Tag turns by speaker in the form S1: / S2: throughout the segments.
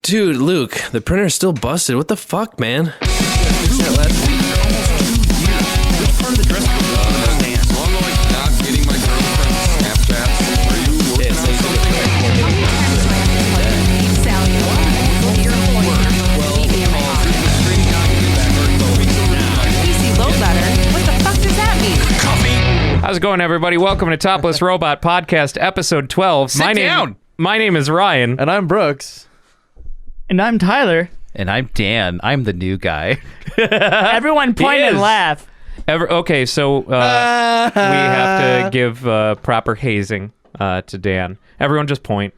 S1: Dude, Luke, the printer's still busted. What the fuck, man?
S2: How's it going, everybody? Welcome to Topless Robot Podcast, Episode 12.
S3: Sit down.
S2: My name is Ryan.
S4: And I'm Brooks.
S5: And I'm Tyler.
S3: And I'm Dan. I'm the new guy.
S5: Everyone point and laugh.
S2: Okay, so we have to give proper hazing to Dan. Everyone just point.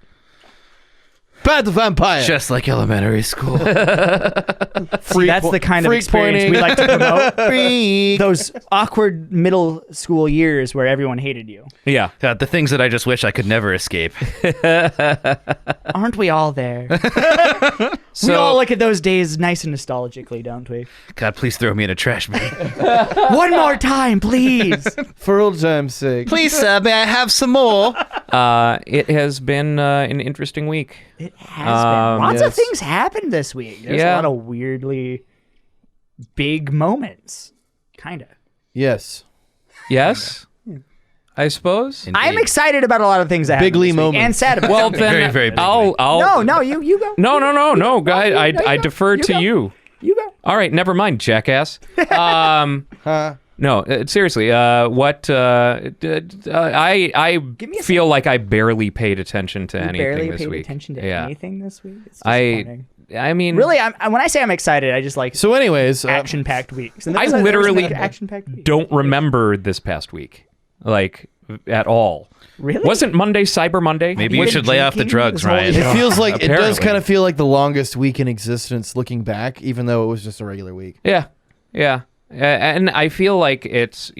S4: Bad the vampire.
S3: Just like elementary school.
S5: See, that's the kind of experience we like to promote. Those awkward middle school years where everyone hated you.
S2: Yeah.
S3: God, the things that I just wish I could never escape.
S5: Aren't we all there?
S2: So,
S5: we all look at those days nice and nostalgically, don't we?
S3: God, please throw me in a trash bin.
S5: One more time, please.
S4: For old time's sake.
S3: Please, may I have some more?
S2: it has been an interesting week.
S5: It has been. Lots of
S4: yes.
S5: things happened this week. There's a lot of weirdly big moments. Kind of.
S4: Yes.
S2: Yes? I suppose?
S5: I'm excited about a lot of things that happened
S4: Bigly
S5: this week,
S4: moments.
S5: and sad about
S2: Well,
S5: some
S2: then
S5: things.
S3: very big.
S2: I'll...
S5: You go.
S2: No, guy. I defer to
S5: go.
S2: you.
S5: You go.
S2: All right, never mind, jackass. No, seriously. What? I
S5: Give me a
S2: feel like I barely paid attention to
S5: You
S2: anything
S5: barely
S2: this
S5: paid
S2: week.
S5: attention to
S2: Yeah.
S5: anything this week. It's disappointing.
S2: I mean,
S5: Really, when I say I'm excited, I just like
S4: So anyways,
S5: action-packed weeks. And
S2: I
S5: there was
S2: literally
S5: an action-packed week.
S2: don't remember this past week, like at all.
S5: Really?
S2: Wasn't Monday Cyber Monday?
S3: Maybe you should lay off the
S5: drinking
S3: drugs,
S5: this whole
S3: Ryan.
S4: it feels like, it does
S2: Apparently.
S4: kind of feel like the longest week in existence looking back, even though it was just a regular week.
S2: Yeah. And I feel like it's,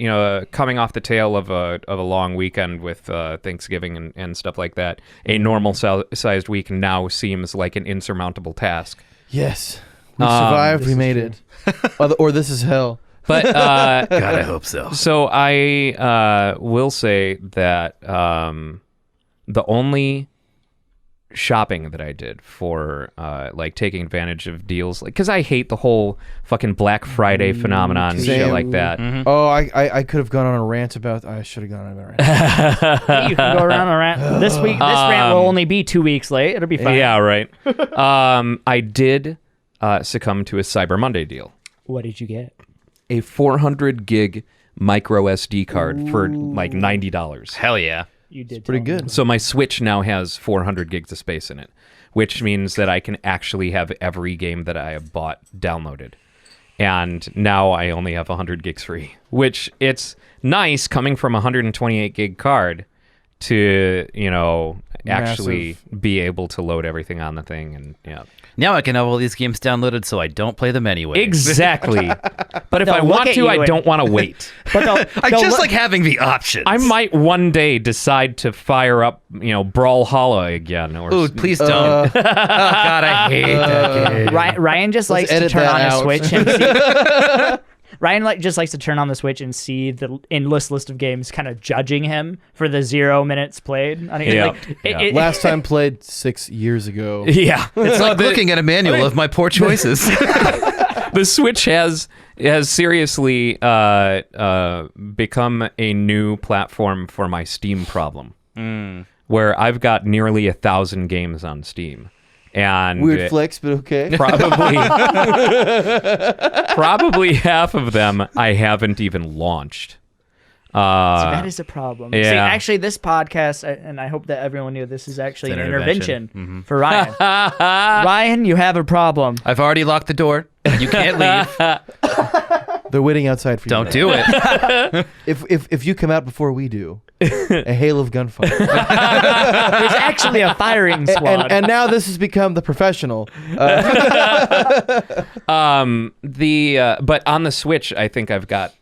S2: coming off the tail of a long weekend with Thanksgiving and stuff like that. A normal sized week now seems like an insurmountable task.
S4: Yes. We survived. We made it. Or this is hell.
S2: But
S3: God, I hope so.
S2: so I will say that the only shopping that I did for like taking advantage of deals, like because I hate the whole fucking Black Friday phenomenon and shit
S4: Same.
S2: like that.
S3: Mm-hmm.
S4: Oh, I could have gone on a rant about... I should have gone on a rant.
S5: You can go around and rant. This week, this rant will only be 2 weeks late. It'll be fine.
S2: Yeah, right. I did succumb to a Cyber Monday deal.
S5: What did you get?
S2: A 400 gig micro SD card for like $90.
S3: Hell yeah.
S5: You did.
S4: Pretty
S5: tell me.
S4: good.
S2: So my Switch now has 400 gigs of space in it, which means that I can actually have every game that I have bought downloaded. And now I only have 100 gigs free, which it's nice coming from a 128 gig card to, actually be able to load everything on the thing. And yeah.
S3: Now I can have all these games downloaded so I don't play them anyway.
S2: Exactly. But if
S5: They'll
S2: I
S5: look
S2: want
S5: at
S2: to,
S5: you
S2: I
S5: and-
S2: don't want to wait.
S5: But
S3: I just like having the options.
S2: I might one day decide to fire up, Brawlhalla again. Or
S3: Ooh, please don't. Oh, God, I hate that game.
S5: Ryan just likes to
S4: edit
S5: turn
S4: that
S5: on
S4: out.
S5: a Switch and see. Ryan just likes to turn on the Switch and see the endless list of games kind of judging him for the 0 minutes played.
S2: Yeah.
S4: Last time played 6 years ago.
S2: Yeah.
S3: It's like looking at a manual of my poor choices.
S2: The Switch has seriously become a new platform for my Steam problem, where I've got nearly 1,000 games on Steam. And
S4: Weird flex, but okay.
S2: probably half of them I haven't even launched.
S5: So that is a problem.
S2: yeah.
S5: See, actually, this podcast, and I hope that everyone knew this is actually
S3: It's
S5: an
S3: an
S5: intervention for Ryan. Ryan, you have a problem.
S3: I've already locked the door. You can't leave.
S4: They're waiting outside for you.
S3: Don't
S4: now.
S3: do it.
S4: If you come out before we do, a hail of gunfire.
S5: There's actually a firing squad.
S4: and now this has become the professional.
S2: But on the Switch, I think I've got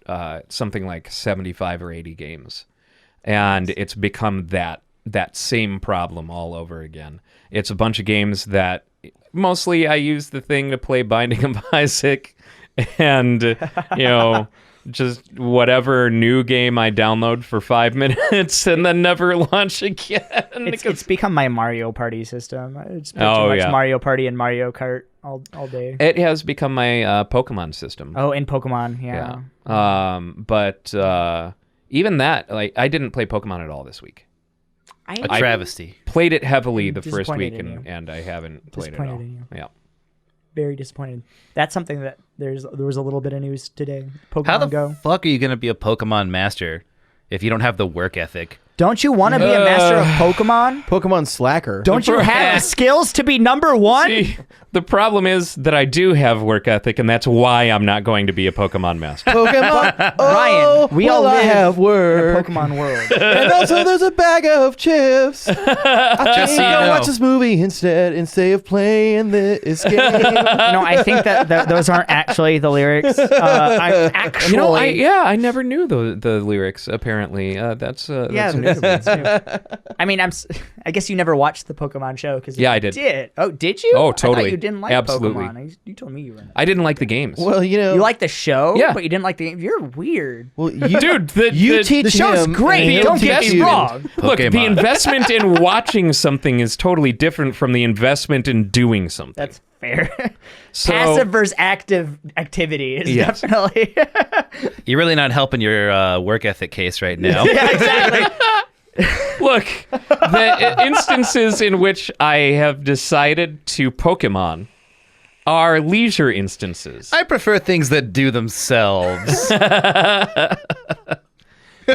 S2: something like 75 or 80 games, and it's become that same problem all over again. It's a bunch of games that mostly I use the thing to play Binding of Isaac, and just whatever new game I download for 5 minutes and then never launch again.
S5: It's become my Mario Party system. It's pretty
S2: Oh,
S5: much
S2: yeah.
S5: Mario Party and Mario Kart all day.
S2: It has become my Pokemon system.
S5: Oh, and Pokemon, yeah.
S2: But even that, like, I didn't play Pokemon at all this week.
S3: A travesty.
S2: Played it heavily the first
S5: Disappointed
S2: week,
S5: in you.
S2: and I haven't played it at
S5: Disappointed
S2: all.
S5: in you.
S2: Yeah.
S5: Very disappointed. That's something that there was a little bit of news today. Pokemon
S3: How the
S5: Go.
S3: fuck are you going to be a Pokemon master if you don't have the work ethic?
S5: Don't you want to be a master of Pokemon?
S4: Pokemon slacker.
S5: Don't you have the skills to be number one?
S2: See, the problem is that I do have work ethic, and that's why I'm not going to be a Pokemon master.
S4: Pokemon.
S5: Ryan, we all
S4: I
S5: live
S4: have
S5: in a
S4: work.
S5: Pokemon world.
S4: And also, there's a bag of chips. I
S3: Just so
S4: think
S3: you
S4: I'll
S3: know.
S4: watch this movie instead of playing this game.
S5: I think that those aren't actually the lyrics. I'm actually,
S2: I never knew the lyrics. Apparently, that's
S5: yeah,
S2: new to me.
S5: it's new. I mean, I guess you never watched the Pokemon show because
S2: Yeah, I did.
S5: Oh, did you?
S2: Oh,
S5: I
S2: totally.
S5: thought you didn't like
S2: Absolutely.
S5: Pokemon. You told me you were.
S2: I didn't like the games.
S4: Well,
S5: You like the show,
S2: Yeah.
S5: but you didn't like the game. You're weird.
S4: well, you,
S2: Dude,
S4: you teach
S5: The show's
S4: him,
S5: great.
S4: and he'll
S5: Don't
S4: teach
S5: get me
S4: you.
S5: wrong.
S2: Look, the
S3: Pokemon.
S2: investment in watching something is totally different from the investment in doing something.
S5: That's fair.
S2: So-
S5: Passive versus active activity is
S2: Yes.
S5: definitely.
S3: You're really not helping your work ethic case right now.
S5: Yeah, exactly.
S2: Look, the instances in which I have decided to Pokemon are leisure instances.
S3: I prefer things that do themselves.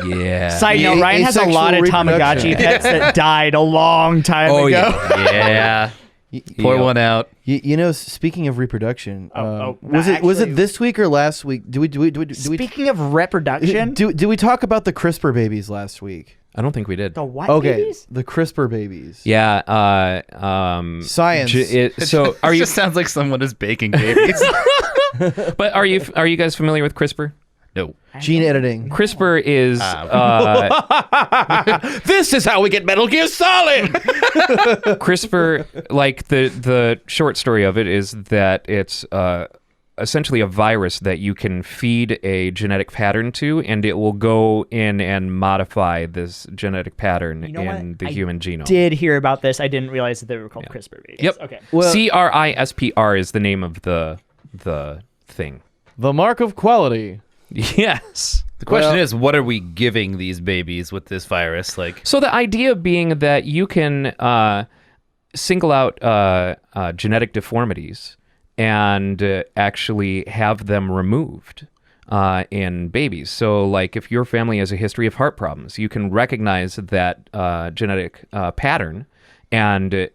S2: Yeah.
S5: Side note: Ryan has a lot of
S4: Asexual
S5: Tamagotchi
S4: reproduction.
S5: pets that died a long time
S2: Oh,
S5: ago.
S2: yeah.
S3: Yeah. Pour one out.
S4: You know, speaking of reproduction, was
S5: actually-
S4: it this week or last week? Do we
S5: Speaking of reproduction,
S4: do we talk about the CRISPR babies last week?
S2: I don't think we did.
S5: the what
S4: Okay,
S5: babies?
S4: the CRISPR babies.
S2: Yeah.
S4: Science.
S2: So are
S3: It
S2: you?
S3: just sounds like someone is baking babies.
S2: But are you guys familiar with CRISPR?
S3: No.
S4: Gene editing.
S2: CRISPR is
S4: This is how we get Metal Gear Solid.
S2: CRISPR. Like the short story of it is that it's essentially a virus that you can feed a genetic pattern to, and it will go in and modify this genetic pattern
S5: You know
S2: in
S5: what?
S2: the
S5: I
S2: human genome.
S5: Did hear about this? I didn't realize that they were called CRISPR babies.
S2: Yep.
S5: Okay.
S4: Well-
S2: CRISPR is the name of the thing.
S4: The mark of quality.
S2: Yes.
S3: The question
S4: Well-
S3: is, what are we giving these babies with this virus? Like,
S2: So the idea being that you can single out genetic deformities and actually have them removed in babies. So, like, if your family has a history of heart problems, you can recognize that genetic pattern and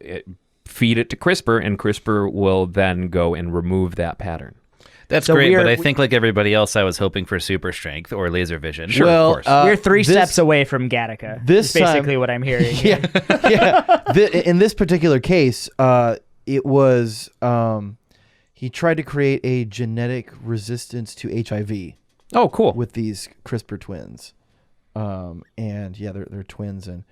S2: feed it to CRISPR, and CRISPR will then go and remove that pattern.
S3: that's
S5: So
S3: great,
S5: we're-
S3: but I think like everybody else, I was hoping for super strength or laser vision.
S2: Sure,
S4: well,
S2: of course.
S5: We're three
S4: this-
S5: steps away from Gattaca.
S4: this
S5: is basically
S4: time-
S5: what I'm hearing.
S4: Yeah, yeah. In this particular case, it was he tried to create a genetic resistance to HIV
S2: Oh, cool.
S4: with these CRISPR twins, and yeah, they're twins, and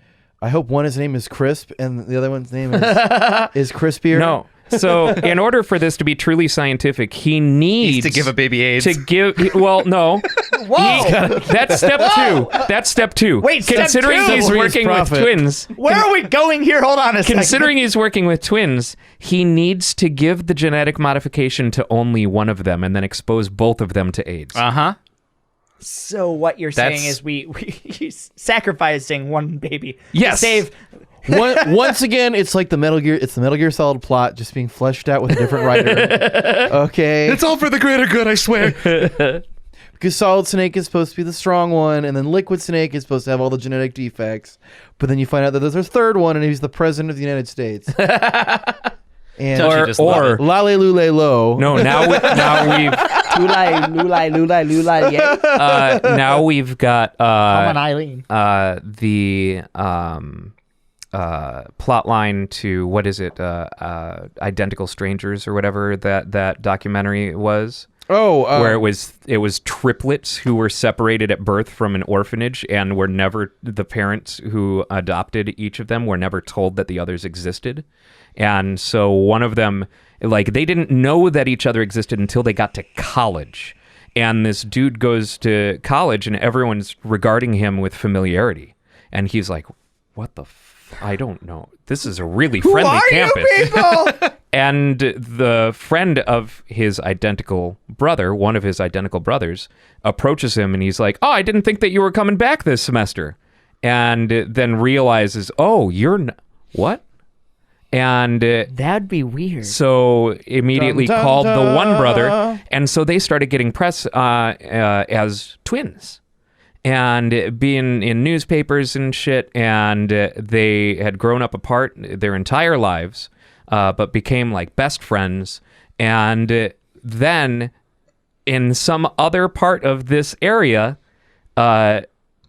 S4: I hope his name is Crisp and the other one's name is Crispier.
S2: No. So, in order for this to be truly scientific, he needs
S3: to give a baby AIDS.
S2: To give, well, no.
S5: Whoa!
S2: That's step two. That's step two.
S5: Wait, step
S2: considering
S5: two?
S2: he's
S4: Step three is
S2: working with
S4: profit.
S2: twins,
S5: Where are we going here? Hold on a second.
S2: considering he's working with twins, he needs to give the genetic modification to only one of them and then expose both of them to AIDS.
S3: Uh-huh.
S5: So what you're saying
S3: That's-
S5: is he's sacrificing one baby
S2: Yes.
S5: to save.
S4: Once again, it's like the Metal Gear Solid plot just being fleshed out with a different writer. Okay.
S3: It's all for the greater good, I swear.
S4: Because Solid Snake is supposed to be the strong one, and then Liquid Snake is supposed to have all the genetic defects. But then you find out that there's a third one, and he's the president of the United States. And
S3: Don't you just love it?
S4: Lale Lule Lo.
S2: No, now we've
S5: Lulai, yeah.
S2: now we've got
S5: Come on, Eileen.
S2: the plot line to what is it? Identical Strangers or whatever that documentary was.
S4: Oh,
S2: Where it was triplets who were separated at birth from an orphanage and were never, the parents who adopted each of them were never told that the others existed. And so one of them, like, they didn't know that each other existed until they got to college. And this dude goes to college, and everyone's regarding him with familiarity. And he's like, what the I don't know. This is a really friendly campus.
S5: You people?
S2: And the friend of his identical brother, one of his identical brothers, approaches him, and he's like, oh, I didn't think that you were coming back this semester. And then realizes, oh, you're... What? And
S5: That'd be weird.
S2: so immediately
S4: Dun, dun,
S2: called
S4: dun.
S2: the one brother, and so they started getting press as twins and being in newspapers and shit, and they had grown up apart their entire lives, but became like best friends. And then in some other part of this area,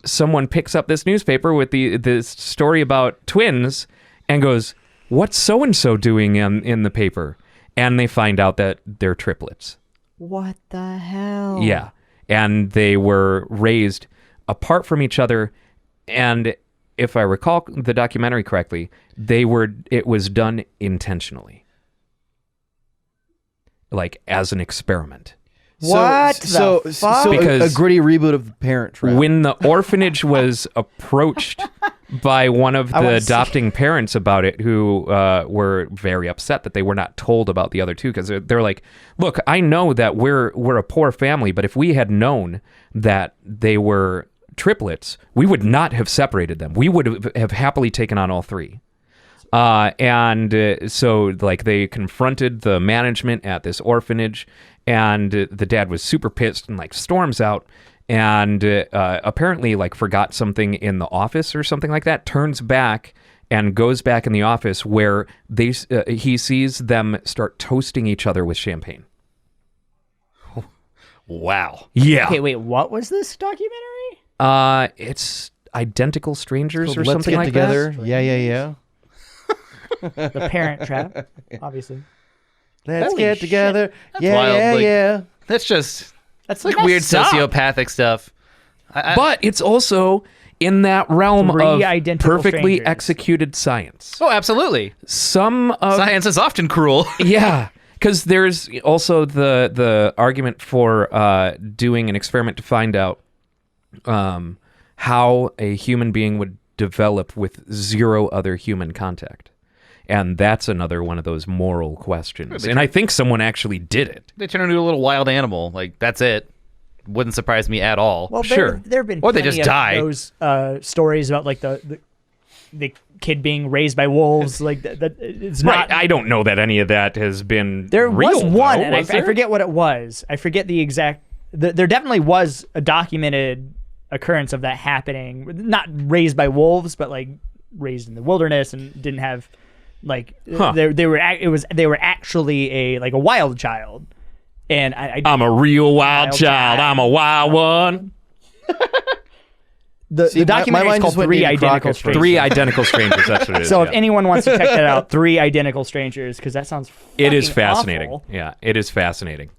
S2: someone picks up this newspaper with this story about twins and goes, what's so-and-so doing in the paper? And they find out that they're triplets.
S5: What the hell?
S2: Yeah. And they were raised apart from each other. And if I recall the documentary correctly, it was done intentionally. Like as an experiment.
S5: What
S4: So
S5: the fuck?
S4: a
S2: Because
S4: gritty reboot of The Parent Trap.
S2: when the orphanage was approached by one of the adopting parents about it, who were very upset that they were not told about the other two, because they're like, look, I know that we're a poor family, but if we had known that they were triplets, we would not have separated them. We would have happily taken on all three. So like they confronted the management at this orphanage, and the dad was super pissed and like storms out, and apparently like forgot something in the office or something like that, turns back and goes back in the office where he sees them start toasting each other with champagne.
S3: Wow.
S2: Yeah.
S5: Okay, wait, what was this documentary?
S2: It's Identical Strangers or
S4: Let's
S2: something
S4: get
S2: like
S4: together.
S2: that.
S4: Yeah.
S5: The Parent Trap, obviously.
S4: Let's
S5: Holy
S4: get
S5: shit.
S4: together.
S3: That's wild, like- That's just
S5: That's
S3: like
S5: messed
S3: weird
S5: up.
S3: sociopathic stuff.
S2: But it's also in that realm
S5: Three
S2: of
S5: identical
S2: perfectly
S5: strangers.
S2: executed science.
S3: Oh, absolutely.
S2: Some of
S3: Science is often cruel.
S2: yeah, because there's also the argument for doing an experiment to find out how a human being would develop with zero other human contact. And that's another one of those moral questions. And I think someone actually did it.
S3: They turn into a little wild animal. Like, that's it. Wouldn't surprise me at all.
S5: Well,
S2: Sure.
S5: there have been
S3: Or they
S5: plenty
S3: just
S5: of
S3: die.
S5: those stories about like the kid being raised by wolves. Like that, it's
S2: Right.
S5: not.
S2: I don't know that any of that has been
S5: There
S2: real,
S5: was one,
S2: though,
S5: and I
S2: was there?
S5: forget what it was. I forget the exact. There definitely was a documented occurrence of that happening. Not raised by wolves, but like raised in the wilderness and didn't have like
S2: Huh.
S5: they were actually a wild child. And
S2: I'm a real wild
S5: Wild
S2: child.
S5: child.
S2: I'm a wild one.
S5: the documentary is
S4: mind
S5: called
S4: just went
S5: Three
S4: Davy
S5: Identical
S4: Crockett
S5: Strangers.
S2: Three Identical Strangers. That's what it is.
S5: So if
S2: yeah.
S5: anyone wants to check that out, Three Identical Strangers, because that sounds
S2: It is
S5: fucking
S2: fascinating.
S5: awful.
S2: Yeah, it is fascinating.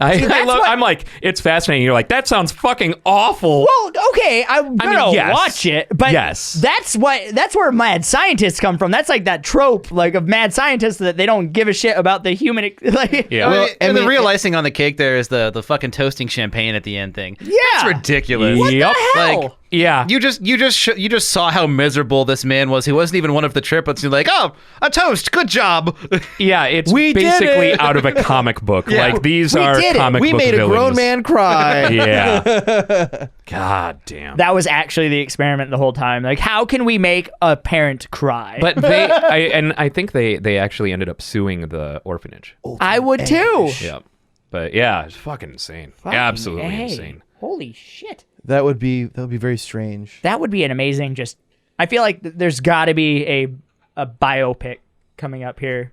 S2: I
S5: that's
S2: love.
S5: what-
S2: I'm like, it's fascinating. You're like, that sounds fucking awful.
S5: Well, okay, I'm gonna
S2: yes.
S5: watch it, but
S2: Yes.
S5: that's where mad scientists come from. That's like that trope, like of mad scientists that they don't give a shit about the human. Like,
S2: Yeah.
S3: I mean,
S4: Well,
S3: and the
S4: I mean,
S3: real icing on the cake there is the fucking toasting champagne at the end thing.
S5: Yeah.
S3: That's ridiculous.
S5: What
S2: Yep.
S5: the hell?
S3: Like,
S2: Yeah.
S3: you just saw how miserable this man was. He wasn't even one of the triplets. You're like, oh, a toast. Good job.
S2: Yeah, it's
S4: We did
S2: basically
S4: it!
S2: out of a comic book.
S3: Yeah.
S2: Like these
S5: We
S2: are
S5: did it.
S2: comic
S4: We
S2: book
S4: made a
S2: villains.
S4: grown man cry.
S2: Yeah. God damn.
S5: that was actually the experiment the whole time. Like, how can we make a parent cry?
S2: But I think they actually ended up suing the orphanage.
S5: I would too.
S2: Yeah. But yeah, it's fucking insane.
S5: Fucking
S2: Absolutely
S5: A.
S2: insane.
S5: Holy shit.
S4: That would be very strange.
S5: That would be an amazing. Just, I feel like there's got to be a biopic coming up here.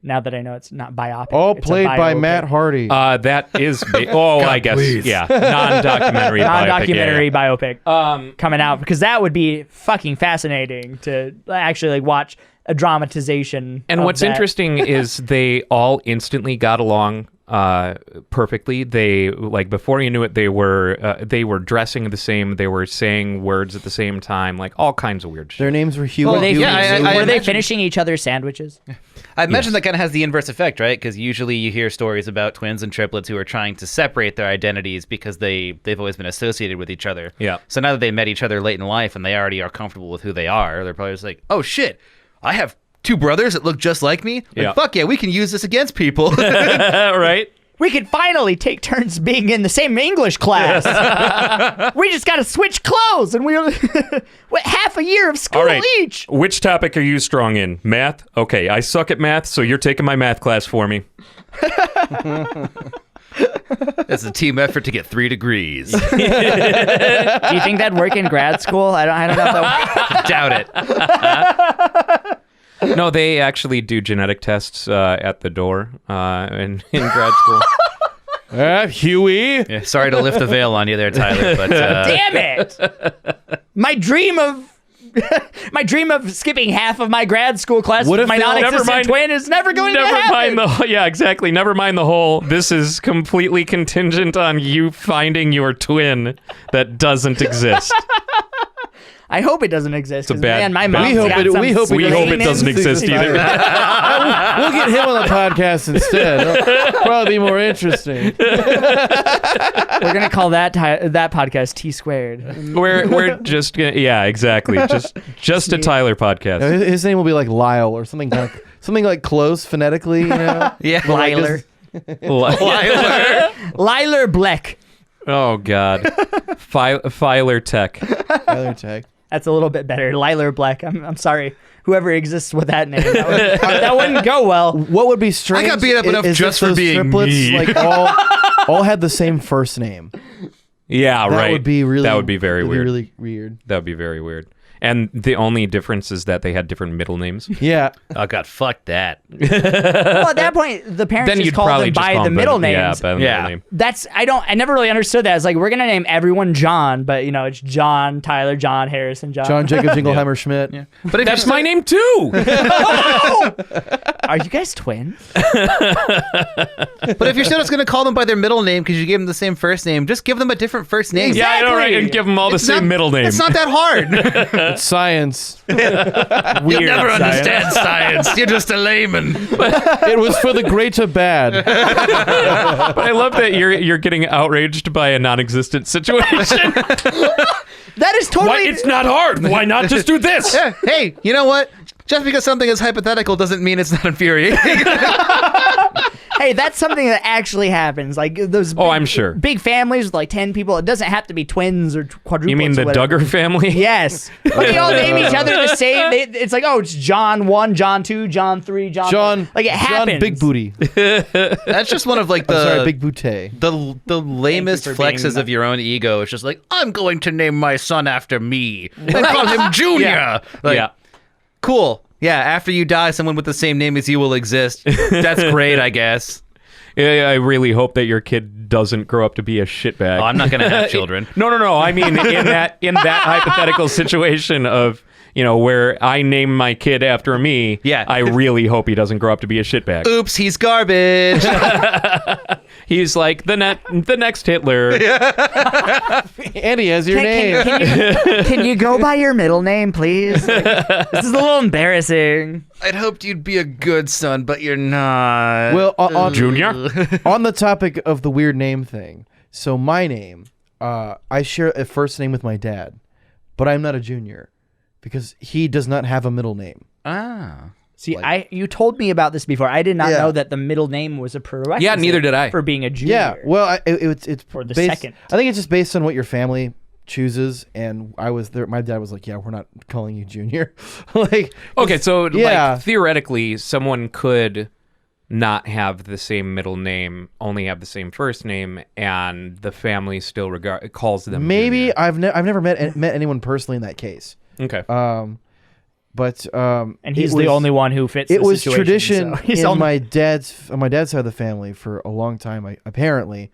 S5: Now that I know it's not biopic,
S4: All
S5: it's a
S4: played by
S5: biopic.
S4: Matt Hardy.
S2: That is I guess yeah, non-documentary
S5: non-documentary
S2: biopic.
S5: biopic coming out, because that would be fucking fascinating to actually like watch a dramatization.
S2: And
S5: of
S2: what's
S5: that.
S2: interesting is they all instantly got along perfectly. They like before you knew it, they were dressing the same. They were saying words at the same time, like all kinds of weird shit.
S4: Their names were Huey.
S5: Were they,
S4: Huey,
S3: I
S5: were they
S3: imagine-
S5: finishing each other's sandwiches?
S3: I imagine that kind of has the inverse effect, right? Because usually you hear stories about twins and triplets who are trying to separate their identities because they've always been associated with each other.
S2: Yeah.
S3: So now that they met each other late in life and they already are comfortable with who they are, they're probably just like, oh shit, I have two brothers that look just like me. Like,
S2: Yeah.
S3: fuck yeah, we can use this against people.
S2: Right?
S5: We could finally take turns being in the same English class. We just got to switch clothes, and we what, half a year of school
S1: All right.
S5: each.
S1: Which topic are you strong in? Math? Okay, I suck at math, so you're taking my math class for me.
S3: It's a team effort to get 3 degrees.
S5: Do you think that'd work in grad school? I don't know if that.
S3: Doubt it.
S2: No, they actually do genetic tests at the door in grad school.
S1: Huey?
S3: Yeah, sorry to lift the veil on you there, Tyler, but
S5: Damn it! My dream of skipping half of my grad school class
S4: What
S5: with
S4: if
S5: my
S4: they all-
S5: non-existent
S1: Never mind.
S5: twin is never going to
S1: Never
S5: happen.
S1: mind yeah, exactly. Never mind the whole. This is completely contingent on you finding your twin that doesn't exist.
S5: I hope it doesn't exist.
S1: It's a
S5: 'cause,
S1: bad-
S5: man, my
S1: bad-
S5: mom's
S4: We hope
S5: got
S4: it-
S5: some
S4: we hope it
S1: We hope it
S5: skeletons.
S1: doesn't exist either.
S4: We'll get him on the podcast instead. It'll probably be more interesting.
S5: We're gonna call that podcast T squared.
S2: We're just gonna, yeah, exactly. Just a Tyler podcast.
S4: His name will be like Lyle or something something like close phonetically, you know?
S3: yeah.
S5: Liler. Liler Bleck.
S2: Oh God, Filer Tech.
S4: Tyler Tech.
S5: That's a little bit better. Liler Bleck. I'm sorry. Whoever exists with that name, that wouldn't go well.
S4: What would be strange?
S3: I got beat up enough
S4: is
S3: just
S4: if
S3: for
S4: those
S3: being
S4: triplets,
S3: me.
S4: Like all had the same first name.
S2: Yeah,
S4: That
S2: right.
S4: would be really.
S2: That would be very
S4: that'd
S2: weird.
S4: really weird.
S2: That would be very weird. And the only difference is that they had different middle names.
S4: Yeah.
S3: Oh god, fuck that.
S5: Well, at that point, the parents
S2: Then
S5: just
S2: you'd
S5: call
S2: probably
S5: them
S2: just
S5: by
S2: call
S5: the
S2: them
S5: middle
S2: Yeah,
S5: names.
S2: by the
S3: Yeah.
S2: middle name.
S5: That's I never really understood that. It's like we're gonna name everyone John, but it's John, Tyler, John, Harrison,
S4: John Jacob Jingleheimer Schmidt.
S3: Yeah. But if
S1: That's
S3: you're
S1: my name too.
S5: Are you guys twins?
S3: But if you're still just going to call them by their middle name because you gave them the same first name, just give them a different first name.
S1: Yeah, I know, right?
S5: Exactly.
S1: And give them all the same middle name.
S3: It's not that hard.
S4: It's science.
S5: Weird. science.
S3: science. You're just a layman.
S4: It was for the greater bad.
S2: But I love that you're getting outraged by a non-existent situation.
S5: That is totally.
S1: Why? It's not hard. Why not just do this?
S3: Yeah, hey, you know what? Just because something is hypothetical doesn't mean it's not infuriating.
S5: Hey, that's something that actually happens. Like those.
S2: Oh, I'm sure.
S5: Big families with like 10 people. It doesn't have to be twins or quadruplets.
S2: You mean
S5: or
S2: the
S5: whatever.
S2: Duggar family?
S5: Yes, but they all name each other the same. It's like, oh, it's John 1, John 2, John 3, John.
S4: John.
S5: 4. Like it happens.
S4: John Big Booty.
S3: That's just one of like
S4: I'm sorry,
S3: the
S4: Big Booty.
S3: the lamest
S5: Thank you for being
S3: flexes of your own ego. It's just like, I'm going to name my son after me and call him Junior.
S2: Yeah.
S3: Like,
S2: Yeah.
S3: cool. Yeah, after you die, someone with the same name as you will exist. That's great, I guess.
S2: Yeah, I really hope that your kid doesn't grow up to be a shitbag.
S3: Oh, I'm not going to have children.
S2: No. I mean, in that hypothetical situation of where I name my kid after me.
S3: Yeah.
S2: I really hope he doesn't grow up to be a shitbag.
S3: Oops, he's garbage.
S2: He's like the next Hitler.
S4: Andy has your name.
S5: Can you go by your middle name, please? Like, this is a little embarrassing.
S3: I'd hoped you'd be a good son, but you're not.
S4: Well, on
S1: Junior?
S4: on the topic of the weird name thing, so my name, I share a first name with my dad, but I'm not a junior because he does not have a middle name.
S3: Ah.
S5: See, you told me about this before. I did not
S4: Yeah.
S5: know that the middle name was a prerequisite.
S2: Yeah, neither did I.
S5: For being a junior.
S4: Yeah, well, it's
S5: Or the
S4: based,
S5: second.
S4: I think it's just based on what your family chooses, and I was there. My dad was like, "Yeah, we're not calling you junior." Like,
S2: Okay, so
S4: Yeah.
S2: like theoretically, someone could not have the same middle name, only have the same first name, and the family still calls them.
S4: maybe
S2: junior.
S4: I've never met anyone personally in that case.
S2: Okay.
S4: But
S5: And he's
S4: it
S5: the
S4: was-
S5: only one who fits
S4: It
S5: the
S4: was
S5: situation,
S4: tradition
S5: so he's
S4: in
S5: only-
S4: my dad's on my dad's side of the family for a long time. Apparently,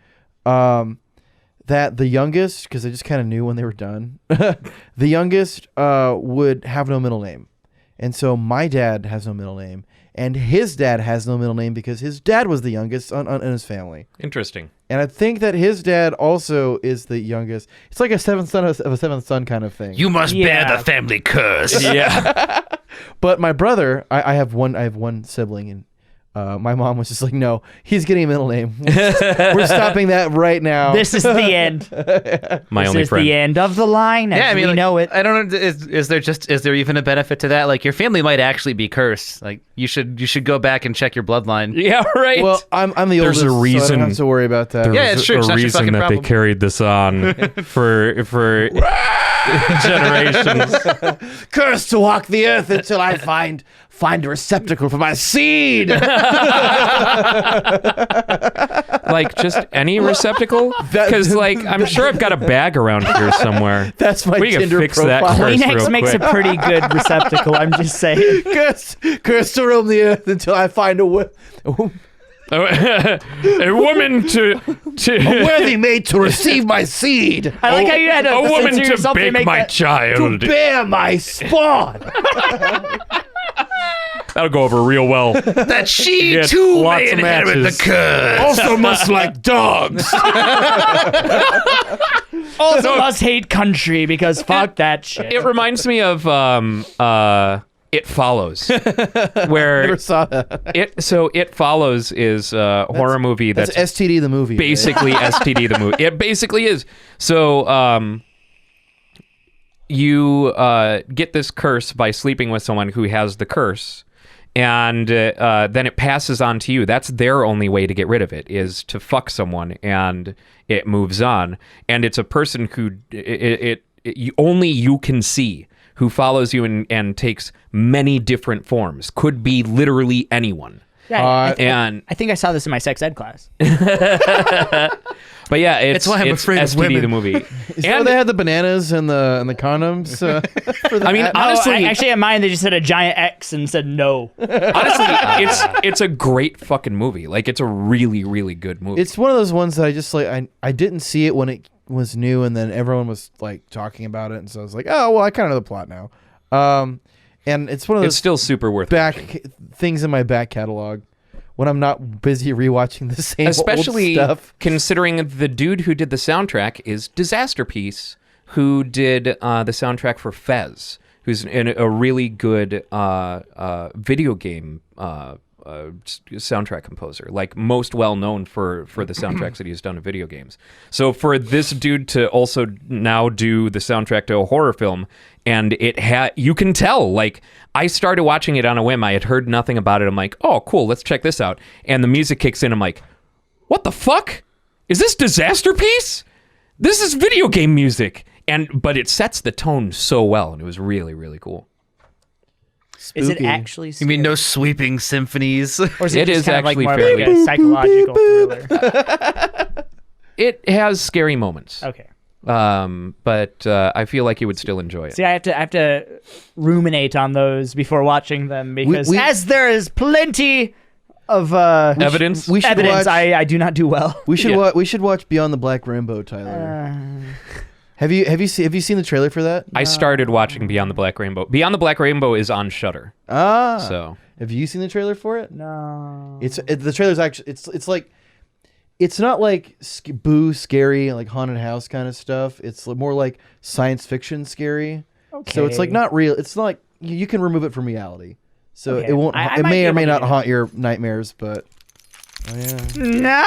S4: that the youngest, because I just kind of knew when they were done, the youngest would have no middle name, and so my dad has no middle name, and his dad has no middle name because his dad was the youngest in his family.
S2: Interesting.
S4: And I think that his dad also is the youngest. It's like a seventh son of a seventh son kind of thing.
S3: You must
S5: Yeah.
S3: bear the family curse.
S2: Yeah.
S4: But my brother, I have one sibling, and my mom was just like, no, he's getting a middle name. We're stopping that right now.
S5: This is the end.
S2: My
S5: This
S2: only
S5: is
S2: friend.
S5: the end of the line. As
S3: Yeah, I mean,
S5: we
S3: like,
S5: know it.
S3: I don't know. Is there even a benefit to that? Like, your family might actually be cursed. Like, you should go back and check your bloodline.
S2: Yeah, right.
S4: Well, I'm the
S2: There's
S4: oldest,
S2: a
S4: so I
S2: reason-
S4: don't have to worry about that.
S3: Yeah, it's true. It's
S2: a
S3: not your
S2: reason
S3: fucking
S2: that
S3: problem.
S2: they carried this on for generations.
S4: Cursed to walk the earth until I find a receptacle for my seed.
S2: Like just any receptacle, because like I'm sure I've got a bag around here somewhere.
S4: That's my
S2: We can
S4: Tinder
S2: fix
S4: profile.
S2: that curse real
S5: Kleenex makes
S2: quick.
S5: a pretty good receptacle. I'm just saying.
S4: Cursed to roam the earth until I find a
S2: A woman to
S4: worthy mate to receive my seed,
S5: I like how you had to
S2: a woman
S5: censor
S2: to
S5: yourself
S2: bake
S5: make
S2: my
S5: that.
S2: child.
S4: bear my spawn.
S2: That'll go over real well.
S3: That she
S2: Get
S3: too
S2: lots
S3: may
S2: of
S3: inherit
S2: matches.
S3: the curse.
S4: Also must like dogs.
S5: Also must hate country because fuck that shit.
S2: It reminds me of It Follows, where
S4: Never saw that.
S2: It Follows is a horror movie
S4: That's
S2: that's
S4: STD the movie. right?
S2: basically STD the movie. It basically is. So you get this curse by sleeping with someone who has the curse, and then it passes on to you. That's their only way to get rid of it, is to fuck someone, and it moves on. And it's a person who only you can see, who follows you and takes many different forms. Could be literally anyone.
S5: Yeah,
S2: And
S5: I think I saw this in my sex ed class.
S2: but yeah, it's
S3: why I'm
S2: it's
S3: afraid of
S2: STD
S3: women.
S2: the movie.
S4: Is that where they had the bananas and the condoms. For the
S2: I mean,
S4: hat?
S2: honestly,
S5: Actually, at mine they just had a giant X and said no.
S2: honestly, it's a great fucking movie. Like, it's a really, really good movie.
S4: It's one of those ones that I just like. I didn't see it when it was new, and then everyone was like talking about it, and so I was like, oh well, I kind of know the plot now. And it's one of
S2: It's
S4: those
S2: still super worth watching.
S4: back things in my back catalog when I'm not busy rewatching the same
S2: Especially
S4: old stuff.
S2: considering the dude who did the soundtrack is Disaster Piece, who did the soundtrack for Fez, who's a really good video game soundtrack composer, like most well known for the soundtracks that he's done to video games. So for this dude to also now do the soundtrack to a horror film, and you can tell, like, I started watching it on a whim. I had heard nothing about it. I'm like, oh, cool, let's check this out. And the music kicks in. I'm like, what the fuck? Is this Disaster Piece? This is video game music. But it sets the tone so well, and it was really, really cool.
S5: Is it
S4: Spooky.
S5: actually?
S3: You mean no sweeping symphonies?
S5: Or is
S2: It
S5: just
S2: is
S5: kind of
S2: actually
S5: like more of like
S2: fairly-
S5: a psychological thriller?
S2: It has scary moments.
S5: Okay.
S2: But I feel like you would still enjoy it.
S5: See, I have to ruminate on those before watching them because
S4: we-
S5: as there is plenty of
S2: Evidence?
S4: We should
S5: evidence,
S4: watch.
S5: I do not do well.
S4: We should
S2: Yeah.
S4: we should watch Beyond the Black Rainbow, Tyler. Have you seen the trailer for that?
S2: I started watching Beyond the Black Rainbow. Beyond the Black Rainbow is on Shudder. So
S4: Have you seen the trailer for it?
S5: No.
S4: The trailer's actually it's like it's not like boo scary like haunted house kind of stuff. It's more like science fiction scary. So it's like
S5: Okay.
S4: not real. It's not like you can remove it from reality. So
S5: Okay.
S4: it won't.
S5: I
S4: It
S5: might
S4: may
S5: be
S4: or may
S5: able to
S4: not
S5: do
S4: haunt your nightmares, but oh yeah.
S5: No.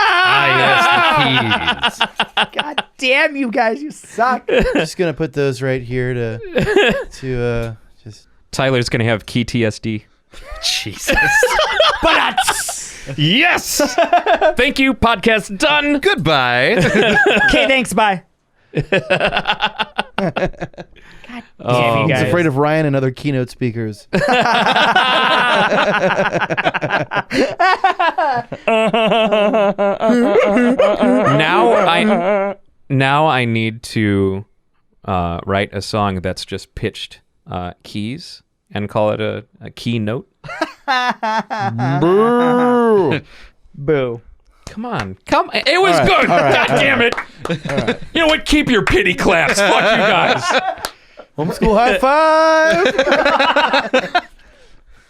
S3: Yes, the keys.
S5: God damn you guys, you suck.
S4: Just gonna put those right here to just.
S2: Tyler's going to have PTSD.
S3: Jesus.
S5: But
S2: Yes! Thank you. Podcast done.
S3: Goodbye.
S5: okay, thanks. Bye. God damn you
S4: He's
S5: guys.
S4: afraid of Ryan and other keynote speakers.
S2: Now I need to write a song that's just pitched keys and call it a key note.
S5: Boo.
S2: Come on. It was
S4: right,
S2: good.
S4: all right,
S2: God damn it. You know what? Keep your pity claps. Fuck you guys.
S4: Homeschool high five.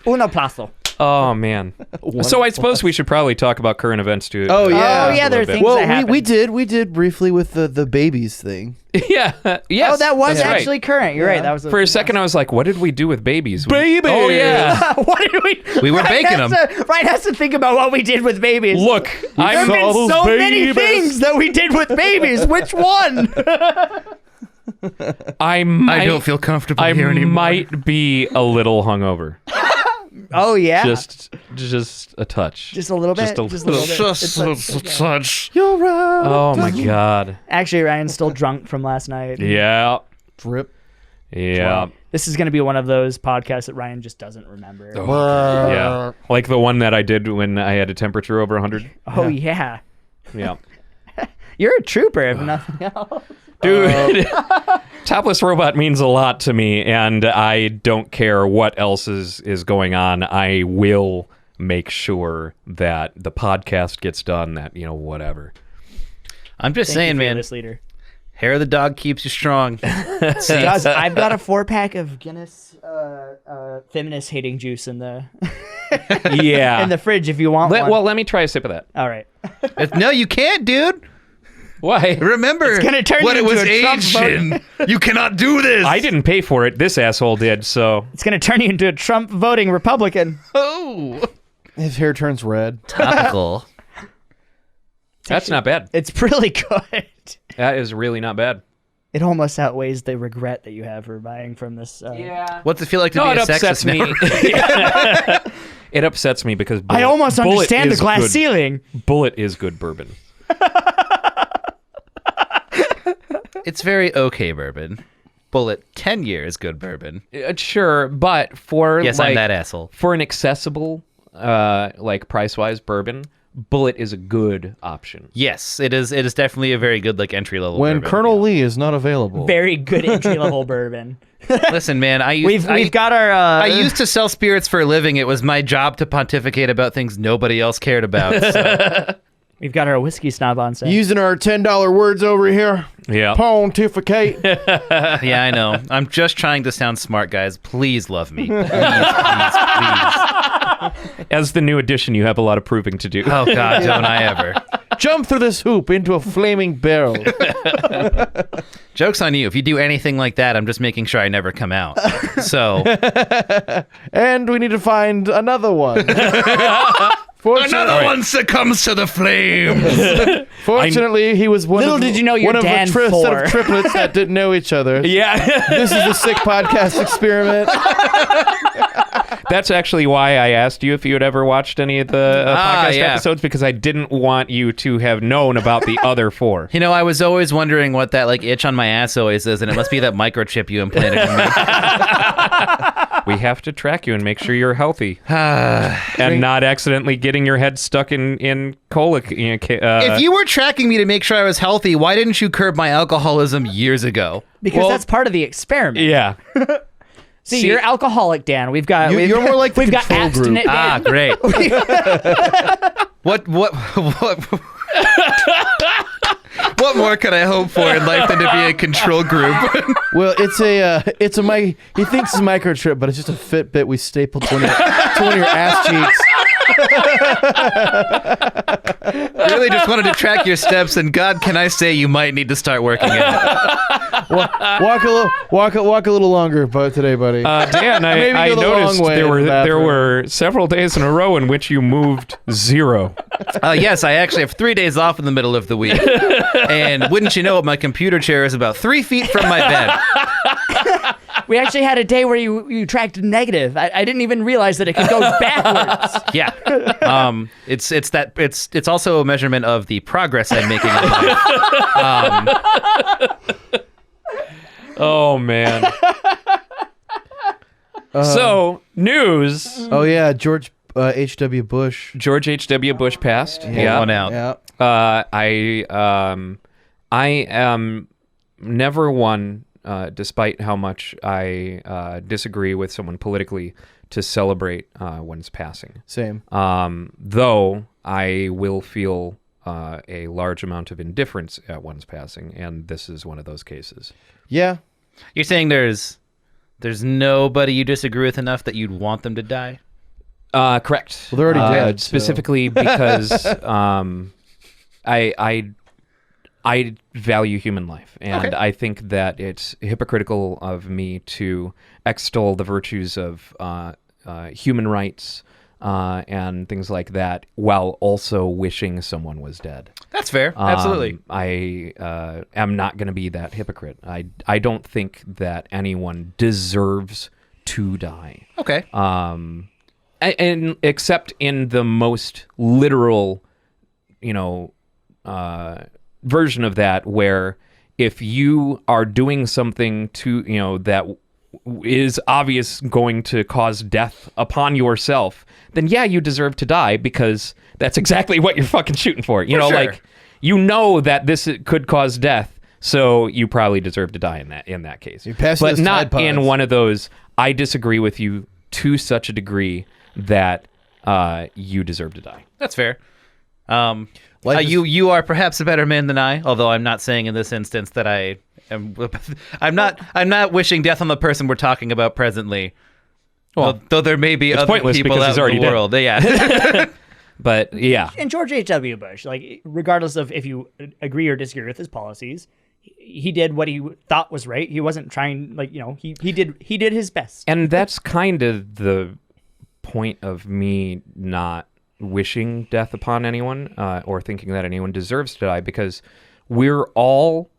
S5: Un aplauso.
S2: Oh man. So I suppose we should probably talk about current events too.
S4: Oh, yeah.
S5: Oh yeah, there are things that
S4: Well,
S5: happened.
S4: we did briefly with the babies thing.
S2: Yeah. Yes.
S5: Oh, that was
S2: that's right.
S5: actually current. You're right. That was
S2: For a second, I was like, "What did we do with babies?"
S4: Babies!
S2: Oh yeah.
S5: what did we?
S3: We were baking
S5: has
S3: them.
S5: Ryan has to think about what we did with babies.
S2: Look,
S5: there
S2: I'm
S5: have been
S4: those
S5: so many
S4: babies.
S5: things that we did with babies. Which one?
S2: I might,
S3: I don't feel comfortable
S2: I
S3: here anymore.
S2: might be a little hungover.
S5: Oh yeah,
S2: Just a touch.
S5: Just a little bit.
S2: Just a
S5: Just a little bit.
S3: Just
S5: It's like-
S3: touch.
S4: You're right.
S2: Oh my god.
S5: Actually, Ryan's still drunk from last night.
S2: Yeah.
S4: Drip.
S2: Yeah.
S5: This is going to be one of those podcasts that Ryan just doesn't remember.
S2: Yeah. Like the one that I did when I had a temperature over 100.
S5: Oh yeah.
S2: Yeah.
S5: You're a trooper, if nothing else.
S2: Dude, Topless Robot means a lot to me, and I don't care what else is going on. I will make sure that the podcast gets done, that, whatever.
S3: I'm just saying, man.
S5: This leader.
S3: Hair of the dog keeps you strong.
S5: Guys, I've got a 4-pack of Guinness feminist hating juice in the
S2: Yeah.
S5: in the fridge if you want one.
S2: Well, let me try a sip of that.
S5: All right.
S3: No, you can't, dude.
S2: Why?
S3: Remember
S5: gonna turn
S3: what
S5: you
S3: it was
S5: into a Trump
S3: aged
S5: vote.
S3: in. You cannot do this.
S2: I didn't pay for it. This asshole did, so.
S5: It's going to turn you into a Trump voting Republican.
S3: Oh.
S4: His hair turns red.
S3: Topical.
S2: That's not bad.
S5: It's really good.
S2: That is really not bad.
S5: It almost outweighs the regret that you have for buying from this.
S3: What's it feel like to
S2: No,
S3: be
S2: it
S3: a
S2: upsets
S3: sexist
S2: me.
S3: now?
S2: It upsets me because
S5: I almost
S2: Bullet
S5: understand the
S2: is
S5: glass
S2: good.
S5: ceiling.
S2: Bullet is good bourbon.
S3: It's very okay bourbon. Bullet 10 years good bourbon.
S2: Sure, but for
S3: Yes,
S2: like,
S3: I'm that asshole.
S2: for an accessible, like price-wise bourbon, Bullet is a good option.
S3: Yes, it is. It is definitely a very good entry level.
S4: When
S3: bourbon.
S4: Colonel Lee is not available.
S5: Very good entry level bourbon.
S3: Listen, man,
S5: We've got our.
S3: I used to sell spirits for a living. It was my job to pontificate about things nobody else cared about. So.
S5: We've got our whiskey snob on set.
S4: Using our $10 words over here.
S2: Yeah.
S4: Pontificate.
S3: Yeah, I know. I'm just trying to sound smart, guys. Please love me. Please, please.
S2: As the new addition, you have a lot of proving to do.
S3: Oh, God, don't I ever.
S4: Jump through this hoop into a flaming barrel.
S3: Joke's on you. If you do anything like that, I'm just making sure I never come out. So.
S4: And we need to find another one.
S3: One succumbs to the flames.
S4: Fortunately, he was one
S5: Little
S4: of,
S5: did you know you're
S4: one of
S5: Dan
S4: a set
S5: Four.
S4: of triplets that didn't know each other.
S2: Yeah.
S4: This is a sick podcast experiment.
S2: That's actually why I asked you if you had ever watched any of the podcast
S3: yeah.
S2: episodes, because I didn't want you to have known about the other 4.
S3: You know, I was always wondering what that itch on my ass always is, and it must be that microchip you implanted in me.
S2: We have to track you and make sure you're healthy and not accidentally getting your head stuck in colic.
S3: If you were tracking me to make sure I was healthy, why didn't you curb my alcoholism years ago?
S5: because that's part of the experiment.
S2: Yeah.
S5: See, you're alcoholic, Dan. We've got.
S4: You're more like the
S5: we've got
S4: control group.
S5: abstinent.
S3: Ah, great. What more could I hope for in life than to be a control group?
S4: Well, it's a he thinks it's a microchip, but it's just a Fitbit we stapled to one of your ass cheeks.
S3: Really just wanted to track your steps, and God, can I say you might need to start working out.
S4: Walk a little longer, today, buddy.
S2: Dan,
S4: Maybe
S2: I
S4: go the
S2: noticed
S4: long way
S2: there
S4: to the
S2: were
S4: bathroom.
S2: several days in a row in which you moved 0.
S3: Yes, I actually have 3 days off in the middle of the week. And wouldn't you know it, my computer chair is about 3 feet from my bed.
S5: We actually had a day where you tracked negative. I didn't even realize that it could go backwards.
S3: Yeah. It's also a measurement of the progress I'm making in life.
S2: Oh, man. So, news.
S4: Oh yeah, George H.W. Bush.
S2: George H.W. Bush passed. Yeah.
S3: One out.
S4: Yeah.
S2: I am never one, despite how much I disagree with someone politically, to celebrate one's passing.
S4: Same.
S2: Though I will feel a large amount of indifference at one's passing, and this is one of those cases.
S4: Yeah.
S3: You're saying there's nobody you disagree with enough that you'd want them to die?
S2: Correct.
S4: Well, they're already dead, so-
S2: Specifically because I value human life, and I think that it's hypocritical of me to extol the virtues of human rights and things like that while also wishing someone was dead.
S3: That's fair. Absolutely.
S2: I am not going to be that hypocrite. I don't think that anyone deserves to die.
S3: Okay.
S2: And except in the most literal, version of that, where if you are doing something to, that is obvious going to cause death upon yourself, then yeah, you deserve to die because that's exactly what you're fucking shooting for.
S3: Sure.
S2: Like, that this could cause death, so you probably deserve to die in that case.
S4: pass
S2: But
S4: those
S2: not
S4: Tide
S2: in
S4: Pods.
S2: one of those, I disagree with you to such a degree that you deserve to die.
S3: That's fair.
S4: Life is-
S3: You are perhaps a better man than I, although I'm not saying in this instance that I am. I'm not wishing death on the person we're talking about presently.
S2: Well,
S3: though there may be other
S2: pointless
S3: people
S2: because
S3: out
S2: he's
S3: in
S2: already
S3: the
S2: dead.
S3: world. Yeah.
S2: But yeah,
S5: And George H.W. Bush, like, regardless of if you agree or disagree with his policies, he did what he thought was right. He wasn't trying, he did his best.
S2: and that's kind of the point of me not wishing death upon anyone or thinking that anyone deserves to die, because we're all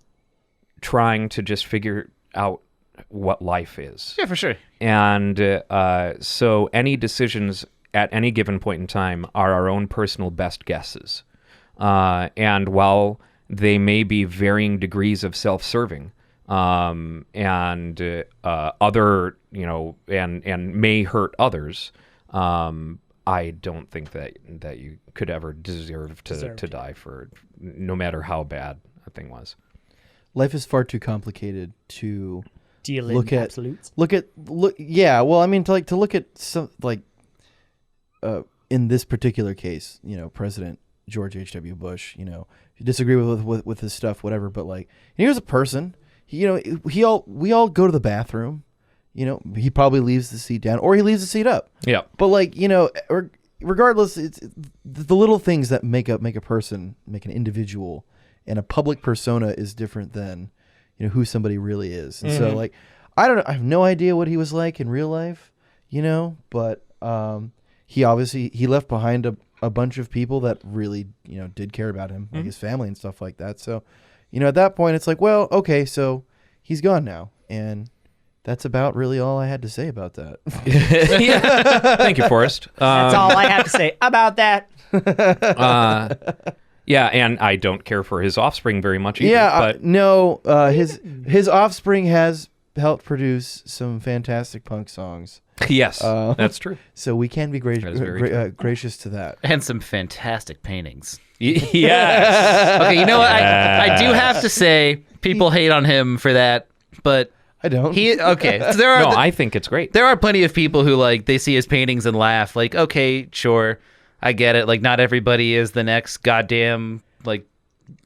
S2: trying to just figure out what life is.
S3: Yeah, for sure.
S2: And so any decisions at any given point in time are our own personal best guesses. And while they may be varying degrees of self-serving and other, and may hurt others, I don't think that you could ever deserve to die for, no matter how bad a thing was.
S4: Life is far too complicated to
S5: Deal
S4: look
S5: in
S4: at.
S5: absolutes.
S4: Yeah. Well, I mean, to look at some in this particular case, President George H.W. Bush. You disagree with his stuff, whatever. But here's a person. We all go to the bathroom. He probably leaves the seat down, or he leaves the seat up.
S2: Yeah.
S4: But regardless, it's the little things that make a person, make an individual, and a public persona is different than, who somebody really is. And so I don't know. I have no idea what he was like in real life, but he left behind a bunch of people that really, did care about him, like his family and stuff like that. So, at that point, it's like, well, okay, so he's gone now, and that's about really all I had to say about that.
S2: Yeah. Thank you, Forrest.
S5: That's all I have to say about that.
S2: Yeah, and I don't care for his offspring very much either.
S4: Yeah,
S2: but
S4: no, his offspring has helped produce some fantastic punk songs,
S2: yes, that's true.
S4: so we can be
S2: That is very
S4: gracious to that.
S3: And some fantastic paintings.
S2: Yes.
S3: Okay, you know what? I do have to say, people hate on him for that, but
S4: I don't.
S3: so there are
S2: No, I think it's great.
S3: there are plenty of people who they see his paintings and laugh. Like, okay, sure, I get it. Like, not everybody is the next goddamn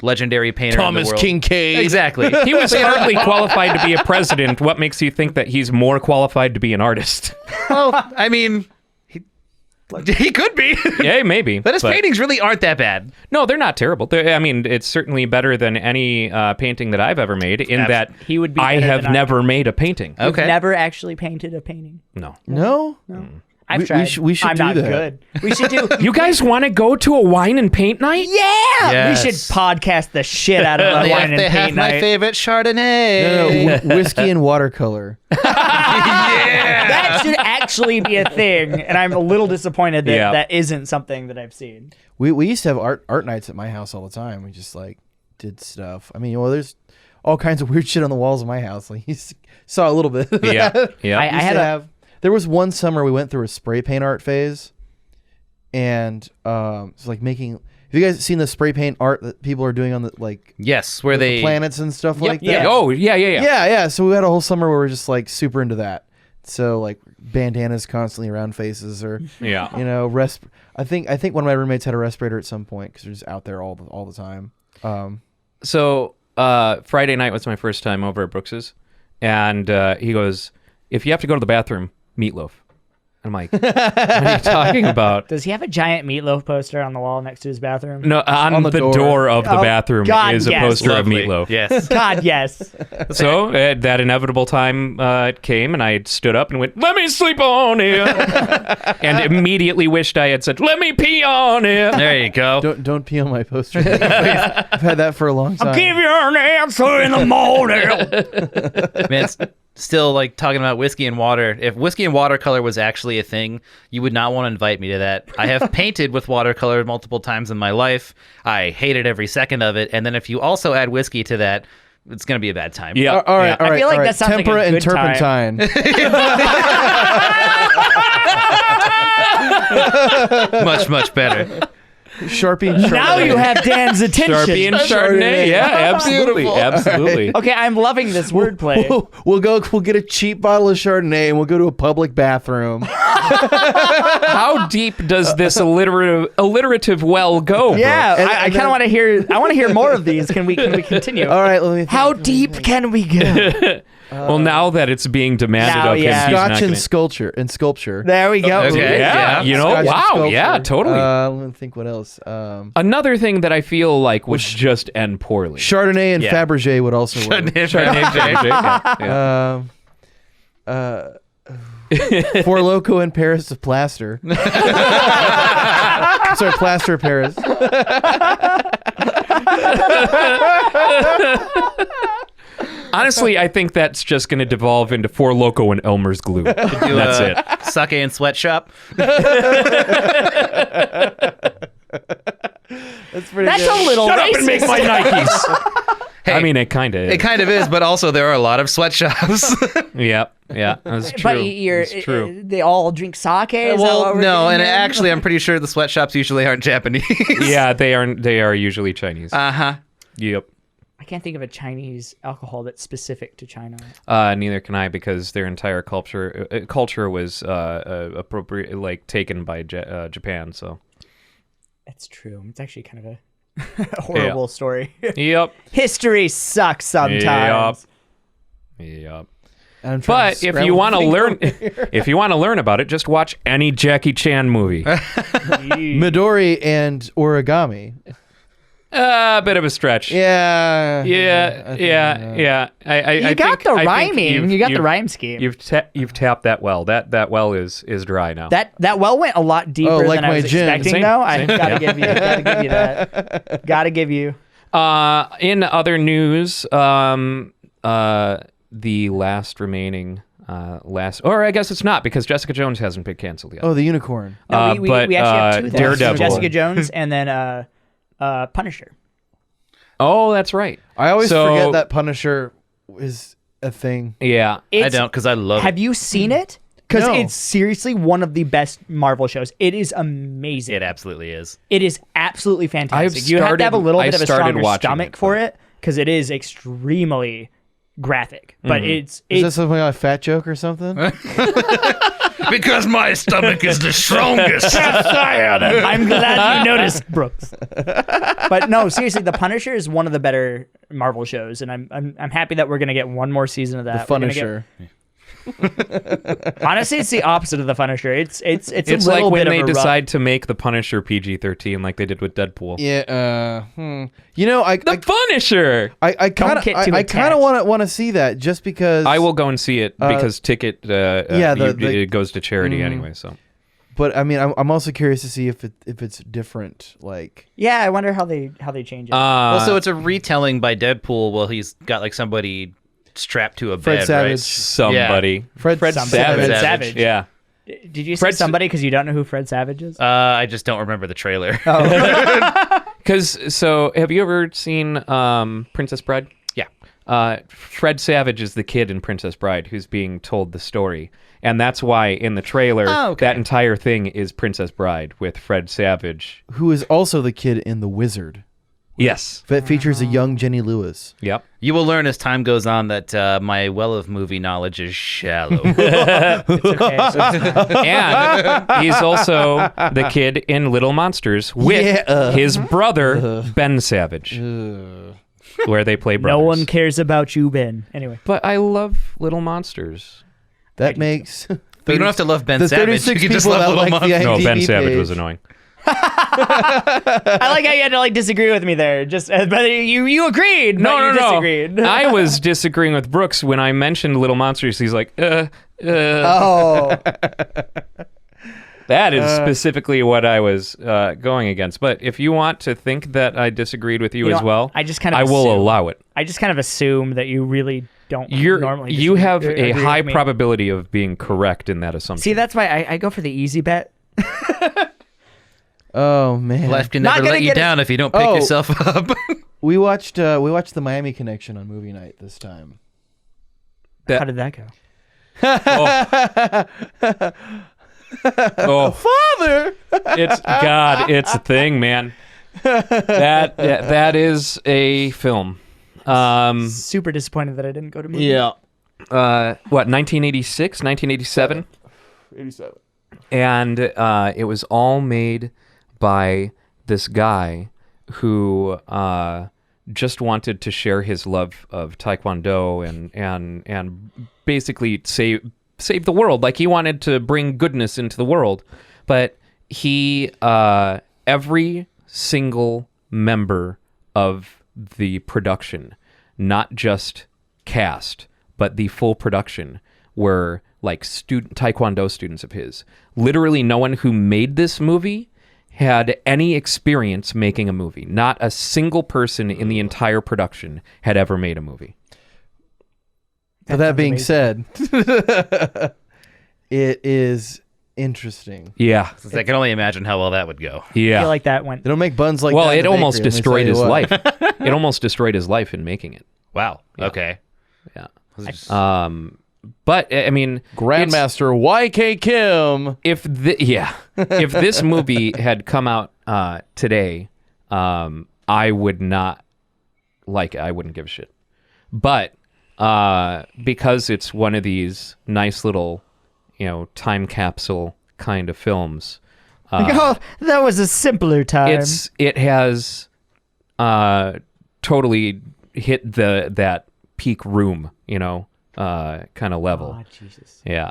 S3: legendary painter in the world.
S4: Kincaid.
S3: Exactly.
S2: He was hardly qualified to be a president. What makes you think that he's more qualified to be an artist?
S3: Well, I mean, he could be.
S2: Yeah, maybe.
S3: But his paintings really aren't that bad.
S2: No, they're not terrible. It's certainly better than any painting that I've ever made. In that
S5: He would be
S2: I
S5: better
S2: have
S5: than I
S2: never made a painting.
S5: You've
S3: Okay.
S5: never actually painted a painting.
S2: No.
S4: No.
S5: I've
S4: We
S5: tried.
S4: we should
S5: I'm
S4: do
S5: not
S4: that.
S5: good. We should do.
S2: You guys want to go to a wine and paint night?
S5: Yeah,
S3: Yes.
S5: we should podcast the shit out of a
S3: They
S5: wine and
S3: have
S5: paint
S3: my
S5: night.
S3: favorite Chardonnay.
S4: No, whiskey and watercolor.
S5: That should actually be a thing, and I'm a little disappointed that
S2: Yeah.
S5: that isn't something that I've seen.
S4: We used to have art nights at my house all the time. We just did stuff. I mean, there's all kinds of weird shit on the walls of my house. You saw a little bit. Of
S2: Yeah.
S4: that.
S2: Yeah.
S5: I
S4: Used
S5: had
S4: to
S5: a-
S4: have. There was one summer we went through a spray paint art phase, and it's making. Have you guys seen the spray paint art that people are doing on the
S3: Yes, where
S4: the
S3: they
S4: planets and stuff like that?
S5: yeah.
S2: Oh, yeah.
S4: Yeah. So we had a whole summer where we were just super into that. So bandanas constantly around faces, or
S2: Yeah.
S4: I think one of my roommates had a respirator at some point because they're just out there all the time.
S2: So Friday night was my first time over at Brooks's, and he goes, "If you have to go to the bathroom, meatloaf." I'm like, what are you talking about?
S5: Does he have a giant meatloaf poster on the wall next to his bathroom?
S2: No, on the door of the
S5: Oh,
S2: bathroom
S5: God,
S2: is a
S5: yes.
S2: poster
S3: Lovely.
S2: of Meatloaf.
S3: Yes.
S5: God, yes.
S2: So that inevitable time came, and I stood up and went, "Let me sleep on it," and immediately wished I had said, "Let me pee on it."
S3: There you go.
S4: Don't pee on my poster. I've had that for a long time.
S5: I'll give you an answer in the morning.
S3: Man, it's still like talking about whiskey and water. If whiskey and watercolor was actually a thing, you would not want to invite me to that. I have painted with watercolor multiple times in my life. I hated every second of it. And then if you also add whiskey to that, it's going to be a bad time.
S2: Yeah,
S4: All right,
S2: yeah.
S4: all right.
S5: feel like
S4: all right.
S5: that sounds like a
S4: Tempera and
S5: good time.
S4: turpentine.
S3: Much better.
S4: Sharpie and Chardonnay.
S5: Now you have Dan's attention.
S2: Sharpie and Chardonnay. Yeah, absolutely, absolutely.
S5: Okay, I'm loving this wordplay.
S4: We'll get a cheap bottle of Chardonnay and we'll go to a public bathroom.
S2: How deep does this alliterative well go?
S5: Yeah,
S4: And-
S5: I
S4: and
S5: kind of
S4: then-
S5: want to hear. I want to hear more of these. Can we continue?
S4: All right, let me think.
S5: How deep can we go?
S2: Well, now that it's being demanded
S5: Now,
S2: of him,
S5: yeah.
S2: he's not
S4: Scotch
S2: gonna...
S4: and sculpture.
S5: There we go.
S3: Okay.
S2: Yeah,
S3: Yeah.
S2: you know,
S4: Scotch and
S2: wow,
S4: sculpture.
S2: yeah, totally.
S4: Let me think what else.
S2: Another thing that I feel like would just end poorly.
S4: Chardonnay and
S3: Yeah.
S4: Fabergé would also work.
S2: Yeah.
S4: Four Loco and Paris of plaster. Sorry, plaster of Paris.
S2: Honestly, I think that's just going to devolve into Four Loco and Elmer's glue. That's it.
S3: Sake and sweatshop.
S4: That's pretty
S5: That's
S4: good.
S5: a little
S2: Shut
S5: racist.
S2: up and make my Nikes.
S3: Hey,
S2: I mean, it kind of is.
S3: it kind of is, but also there are a lot of sweatshops.
S2: Yeah, that's true.
S5: But you're,
S2: It's true.
S5: they all drink sake. Is that what
S3: well,
S5: we're
S3: no,
S5: doing
S3: and
S5: here?
S3: actually, I'm pretty sure the sweatshops usually aren't Japanese.
S2: Yeah, they are usually Chinese.
S3: Uh-huh.
S2: Yep.
S5: I can't think of a Chinese alcohol that's specific to China.
S2: Neither can I, because their entire culture was appropriate, like taken by Japan. So.
S5: It's true. It's actually kind of a horrible story.
S2: Yep.
S5: History sucks sometimes.
S2: Yep.
S4: And I'm trying
S2: But
S4: to
S2: if
S4: scramble
S2: you want to
S4: things
S2: learn,
S4: over here.
S2: if you want to learn about it, just watch any Jackie Chan movie.
S4: Midori and origami.
S2: A bit of a stretch.
S4: Yeah.
S2: Yeah.
S5: You got the rhyming. You got the rhyme scheme.
S2: You've tapped that well. That well is dry now.
S5: That well went a lot deeper
S4: like
S5: than I
S4: my
S5: was
S4: gin.
S5: expecting.
S2: Same,
S5: Though I
S2: same.
S5: gotta give you that. Gotta give you.
S2: In other news, the last remaining or I guess it's not, because Jessica Jones hasn't been canceled yet.
S4: Oh, the unicorn.
S5: No, we actually have two. things.
S2: Daredevil.
S5: Jessica Jones, and then Punisher.
S2: Oh, that's right.
S4: I always
S2: So-
S4: forget that Punisher is a thing.
S2: Yeah.
S3: I
S5: It's-
S3: don't, because I love
S5: Have
S3: it.
S5: you seen it? Because
S4: No.
S5: it's seriously one of the best Marvel shows. It is amazing.
S3: It absolutely is.
S5: It is absolutely fantastic.
S2: I've
S5: You have to have a
S2: started-
S5: little
S2: I
S5: bit of a
S2: started
S5: stronger
S2: watching
S5: stomach
S2: it,
S5: for
S2: but-
S5: it, because it is extremely graphic. But
S4: Is that something like a fat joke or something?
S3: Because my stomach is the strongest.
S5: I'm glad you noticed, Brooks. But no, seriously, The Punisher is one of the better Marvel shows, and I'm happy that we're gonna get one more season of that.
S4: The
S5: We're gonna
S4: Punisher.
S5: Honestly, it's the opposite of The Punisher. It's a
S2: It's
S5: little
S2: like when
S5: bit
S2: they
S5: of a rough-
S2: decide to make the Punisher PG-13, like they did with Deadpool.
S4: Yeah. You know, I
S2: Punisher.
S4: kind of
S5: get too
S4: I kind
S5: attached.
S4: of want to see that just because
S2: I will go and see it because ticket it goes to charity anyway. So
S4: But I mean, I'm also curious to see if it's different. Like,
S5: Yeah, I wonder how they change it.
S3: Well, so it's a retelling by Deadpool. Well, he's got like somebody strapped to a
S4: Fred
S3: bed,
S4: Savage.
S3: right?
S2: somebody.
S4: Fred
S5: Savage.
S3: Savage.
S2: Yeah.
S5: Did you say
S2: Fred's-
S5: somebody because you don't know who Fred Savage is?
S3: I just don't remember the trailer.
S2: So have you ever seen Princess Bride?
S3: Yeah.
S2: Fred Savage is the kid in Princess Bride who's being told the story. And that's why in the trailer, that entire thing is Princess Bride with Fred Savage.
S4: who is also the kid in The Wizard.
S2: Yes.
S4: That features a young Jenny Lewis.
S2: Yep.
S3: You will learn as time goes on that my well of movie knowledge is shallow.
S5: Okay, so
S2: And he's also the kid in Little Monsters with his brother, Ben Savage, where they play brothers.
S5: no one cares about you, Ben. Anyway,
S2: But I love Little Monsters.
S4: That makes
S3: But you don't have to love Ben
S4: the
S3: Savage.
S4: 36
S3: You can just
S4: people
S3: love
S4: that
S3: Little
S4: like the
S3: Monsters.
S2: No, Ben
S4: IMDb
S2: Savage was
S4: page.
S2: annoying.
S5: I like how you had to like disagree with me there. Just but you agreed. but you disagreed.
S2: I was disagreeing with Brooks when I mentioned Little Monsters. He's like,
S5: Oh,
S2: That is specifically what I was going against. But if you want to think that I disagreed with you,
S5: You
S2: as
S5: know,
S2: well,
S5: I just kind of
S2: I will
S5: assume.
S2: allow it.
S5: I just kind of assume that you really don't normally.
S2: You have
S5: agree
S2: a
S5: with
S2: high
S5: me.
S2: probability of being correct in that assumption.
S5: See, that's why I go for the easy bet.
S4: Oh man.
S3: Life can
S5: Not
S3: never
S5: gonna
S3: let you
S5: get it-
S3: down if you don't pick
S4: Oh.
S3: yourself up.
S4: We watched the Miami Connection on movie night this time.
S5: How did that go?
S2: Oh,
S4: Father.
S2: it's a thing, man. That is a film.
S5: Super disappointed that I didn't go to movie.
S4: Yeah.
S2: What, 1986, 1987?
S4: 87.
S2: And it was all made by this guy who just wanted to share his love of Taekwondo and basically save the world. Like, he wanted to bring goodness into the world. But he, every single member of the production, not just cast, but the full production, were like Taekwondo students of his. Literally no one who made this movie had any experience making a movie. Not a single person in the entire production had ever made a movie.
S4: But that
S5: sounds
S4: being
S5: amazing.
S4: said, it is interesting.
S2: Yeah.
S3: I can only imagine how well that would go.
S5: I
S2: Yeah.
S5: feel like that went.
S4: They don't make buns like
S2: Well,
S4: that. in
S2: it
S4: the
S2: almost
S4: bakery, let me
S2: destroyed
S4: tell
S2: his
S4: you what.
S2: life. It almost destroyed his life in making it.
S3: Wow. Okay.
S2: Yeah.
S3: Uh,
S2: But I mean, it's-
S4: Grandmaster YK Kim.
S2: if this movie had come out today, I would not like it. I wouldn't give a shit. But because it's one of these nice little, time capsule kind of films,
S5: Oh, that was a simpler time.
S2: it has totally hit that peak room, kind of level.
S5: Oh, Jesus.
S2: Yeah.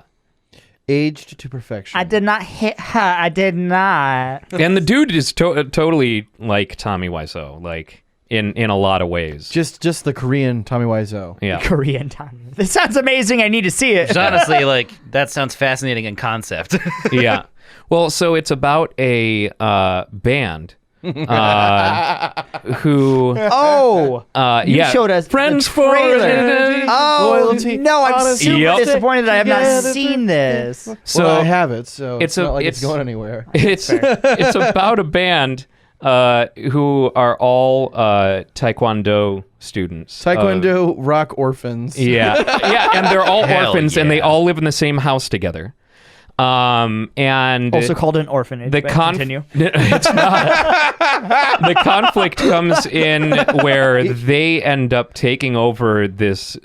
S4: Aged to perfection.
S5: I did not hit her. I did not.
S2: And the dude is totally like Tommy Wiseau, like in a lot of ways.
S4: Just the Korean Tommy Wiseau.
S2: Yeah.
S5: Korean time. This sounds amazing. I need to see it.
S3: Which honestly, like, that sounds fascinating in concept.
S2: Yeah. Well, so it's about a band who
S5: Oh, you showed us
S2: Friends
S5: the trailer. Oh
S4: Loyalty,
S5: no, I'm
S4: honesty,
S5: super
S2: Yep.
S5: disappointed that I have not
S4: together.
S5: seen this.
S2: So
S4: Well, I have it, so
S2: it's
S4: it's not like it's
S2: it's-
S4: going anywhere.
S2: it's about a band who are all Taekwondo students.
S4: Taekwondo rock orphans.
S2: Yeah, yeah, and they're all
S3: Hell
S2: orphans, and they
S3: yeah.
S2: all live in the same house together. And
S5: Also called an orphanage.
S2: the
S5: but continue.
S2: it's not. The conflict comes in where they end up taking over this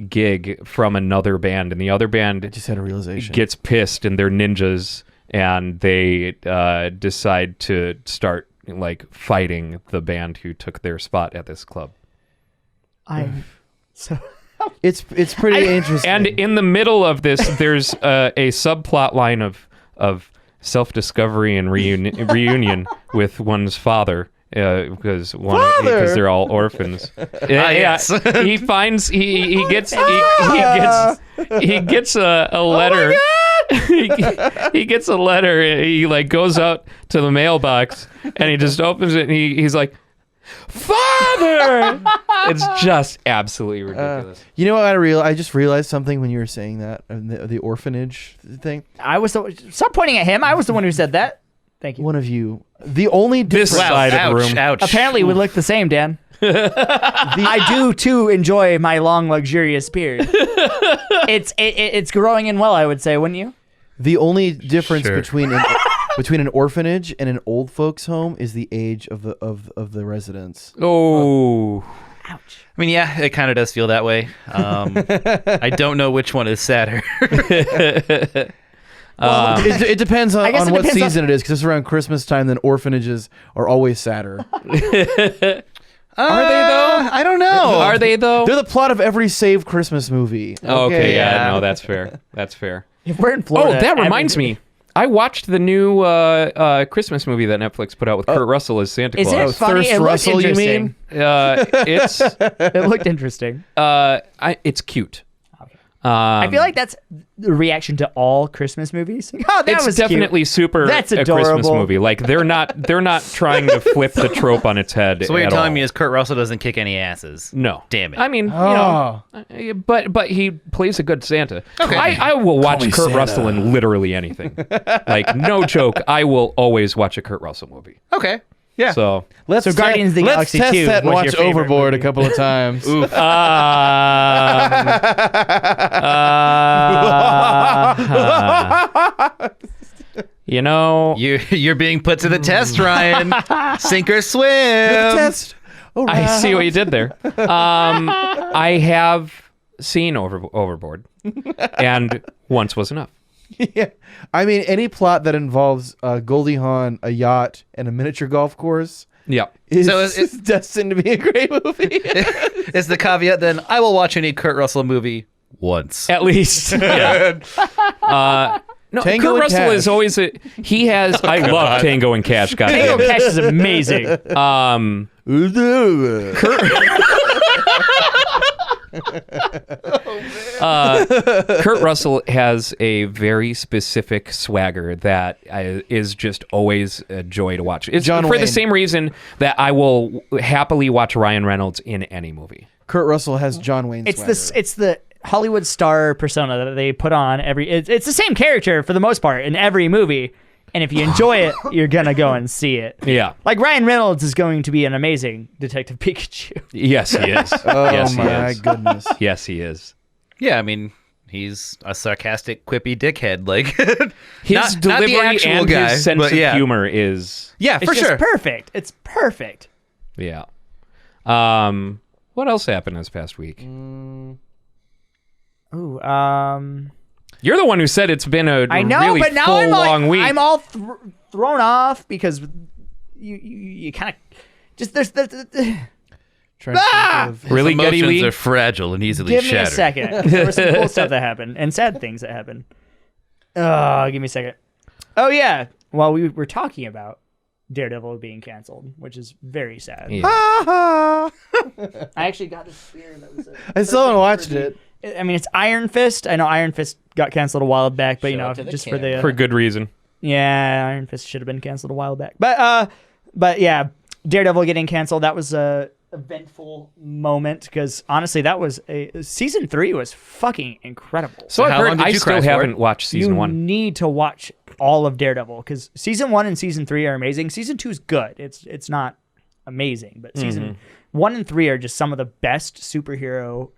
S2: gig from another band, and the other
S4: I
S2: band
S4: just had a realization.
S2: gets pissed, and they're ninjas, and they decide to start like fighting the band who took their spot at this club.
S5: I'm so.
S4: It's pretty interesting.
S2: And in the middle of this, there's a subplot line of self-discovery and reunion with one's father, because they're all orphans.
S3: yes.
S2: He finds he gets a letter. He gets a letter. He like goes out to the mailbox and he just opens it and he's like, "Father!" It's just absolutely ridiculous.
S4: you know what I just realized something when you were saying that, the orphanage thing.
S5: I was the. Stop pointing at him. I was the one who said that. Thank you.
S4: One of you. The only
S2: This
S4: difference.
S2: side of the
S3: ouch,
S2: room.
S3: ouch.
S5: Apparently, we look the same, Dan. I do too enjoy my long, luxurious beard. It's growing in well, I would say, wouldn't you?
S4: The only difference
S3: Sure.
S4: between an orphanage and an old folks home is the age of the residents.
S2: Oh.
S5: Ouch.
S3: I mean, yeah, it kind of does feel that way. I don't know which one is sadder.
S4: It depends
S5: I guess
S4: on
S5: it
S4: what
S5: depends on-
S4: season it is, because it's around Christmas time. Then orphanages are always sadder.
S3: Are they though? I don't know.
S2: Are they though?
S4: They're the plot of every Save Christmas movie.
S2: Okay, yeah, no, that's fair. That's fair.
S5: If we're in Florida,
S2: Oh, that reminds
S5: everything-
S2: me. I watched the new Christmas movie that Netflix put out with Kurt Russell as Santa
S5: Is
S2: Claus.
S5: it funny?
S4: Thirst
S5: It looked
S4: Russell, you mean?
S5: interesting.
S2: It's
S5: It looked interesting.
S2: it's cute.
S5: I feel like that's the reaction to all Christmas movies. Like, oh, that
S2: It's
S5: was
S2: definitely
S5: cute.
S2: super
S5: That's
S2: a Christmas
S5: adorable.
S2: movie. Like they're not trying to flip the trope on its head.
S3: So what you're
S2: at
S3: telling
S2: all.
S3: me is Kurt Russell doesn't kick any asses.
S2: No.
S3: Damn it.
S2: I mean,
S4: Oh.
S2: but he plays a good Santa.
S3: Okay.
S2: I will watch
S4: me
S2: Kurt
S4: Santa.
S2: Russell in literally anything. Like no joke, I will always watch a Kurt Russell movie.
S3: Okay. Yeah.
S2: So
S5: So Guardians of the
S4: let's
S5: Galaxy
S4: test
S5: 2
S4: that and
S5: was
S4: watch
S5: your favorite
S4: Overboard
S5: movie.
S4: a couple of times.
S2: you know,
S3: You're being put to the test, Ryan. Sink or swim.
S4: Test. All
S2: I
S4: right.
S2: see what you did there. I have seen Overboard, and once was enough.
S4: Yeah. I mean, any plot that involves Goldie Hawn, a yacht, and a miniature golf course
S2: Yeah.
S4: is,
S3: So
S4: is destined to be a great movie.
S3: Is the caveat then? I will watch any Kurt Russell movie once.
S2: At least. Yeah. No,
S4: Tango
S2: Kurt
S4: and
S2: Russell
S4: Cash.
S2: is always he has. I love Tango and Cash.
S5: Tango
S2: Goddamn.
S5: Cash is amazing.
S2: Kurt Russell has a very specific swagger that is just always a joy to watch. It's
S4: John
S2: for
S4: Wayne.
S2: the same reason that I will happily watch Ryan Reynolds in any movie.
S4: Kurt Russell has John Wayne
S5: It's
S4: swagger.
S5: it's the Hollywood star persona that they put on every. It's the same character for the most part in every movie, and if you enjoy it, you're gonna go and see it.
S2: Yeah.
S5: Like Ryan Reynolds is going to be an amazing Detective Pikachu.
S2: Yes, he is.
S4: Oh
S2: yes, he
S4: my
S2: is.
S4: goodness.
S2: Yes, he is.
S3: Yeah, I mean, he's a sarcastic, quippy dickhead. Like
S2: His
S3: not
S2: delivery
S3: the actual
S2: and
S3: guy,
S2: his sense
S3: but
S2: of
S3: yeah.
S2: humor is
S3: Yeah,
S5: It's
S3: for
S5: just
S3: sure.
S5: perfect. It's perfect.
S2: yeah. What else happened this past week?
S5: Ooh,
S2: You're the one who said it's been a
S5: I know,
S2: really
S5: but now
S2: full,
S5: I'm like,
S2: long week.
S5: I'm all thrown off because you kind of just there's
S4: Trying to think of-
S2: really,
S3: His
S2: Getty
S3: emotions
S2: Lee?
S3: are fragile and easily
S5: give me
S3: shattered.
S5: a second. There was some cool stuff that happened and sad things that happened. Give me a second. Oh yeah, well we were talking about Daredevil being canceled, which is very sad.
S2: Yeah.
S5: I actually got this spear that was.
S4: I still haven't watched it.
S5: I mean, it's Iron Fist. I know Iron Fist got canceled a while back, but you know,
S3: it to the
S5: just for the
S2: For good reason.
S5: yeah, Iron Fist should have been canceled a while back. But yeah, Daredevil getting canceled. That was a eventful moment because honestly, that was season 3 was fucking incredible.
S2: So I've
S3: how
S2: heard.
S3: long did
S2: I
S3: you
S2: still
S3: cry for
S2: haven't
S3: it?
S2: watched season
S5: you
S2: 1.
S5: need to watch all of Daredevil because season 1 and season 3 are amazing. Season 2 is good. It's not amazing, but season 1 and 3 are just some of the best superhero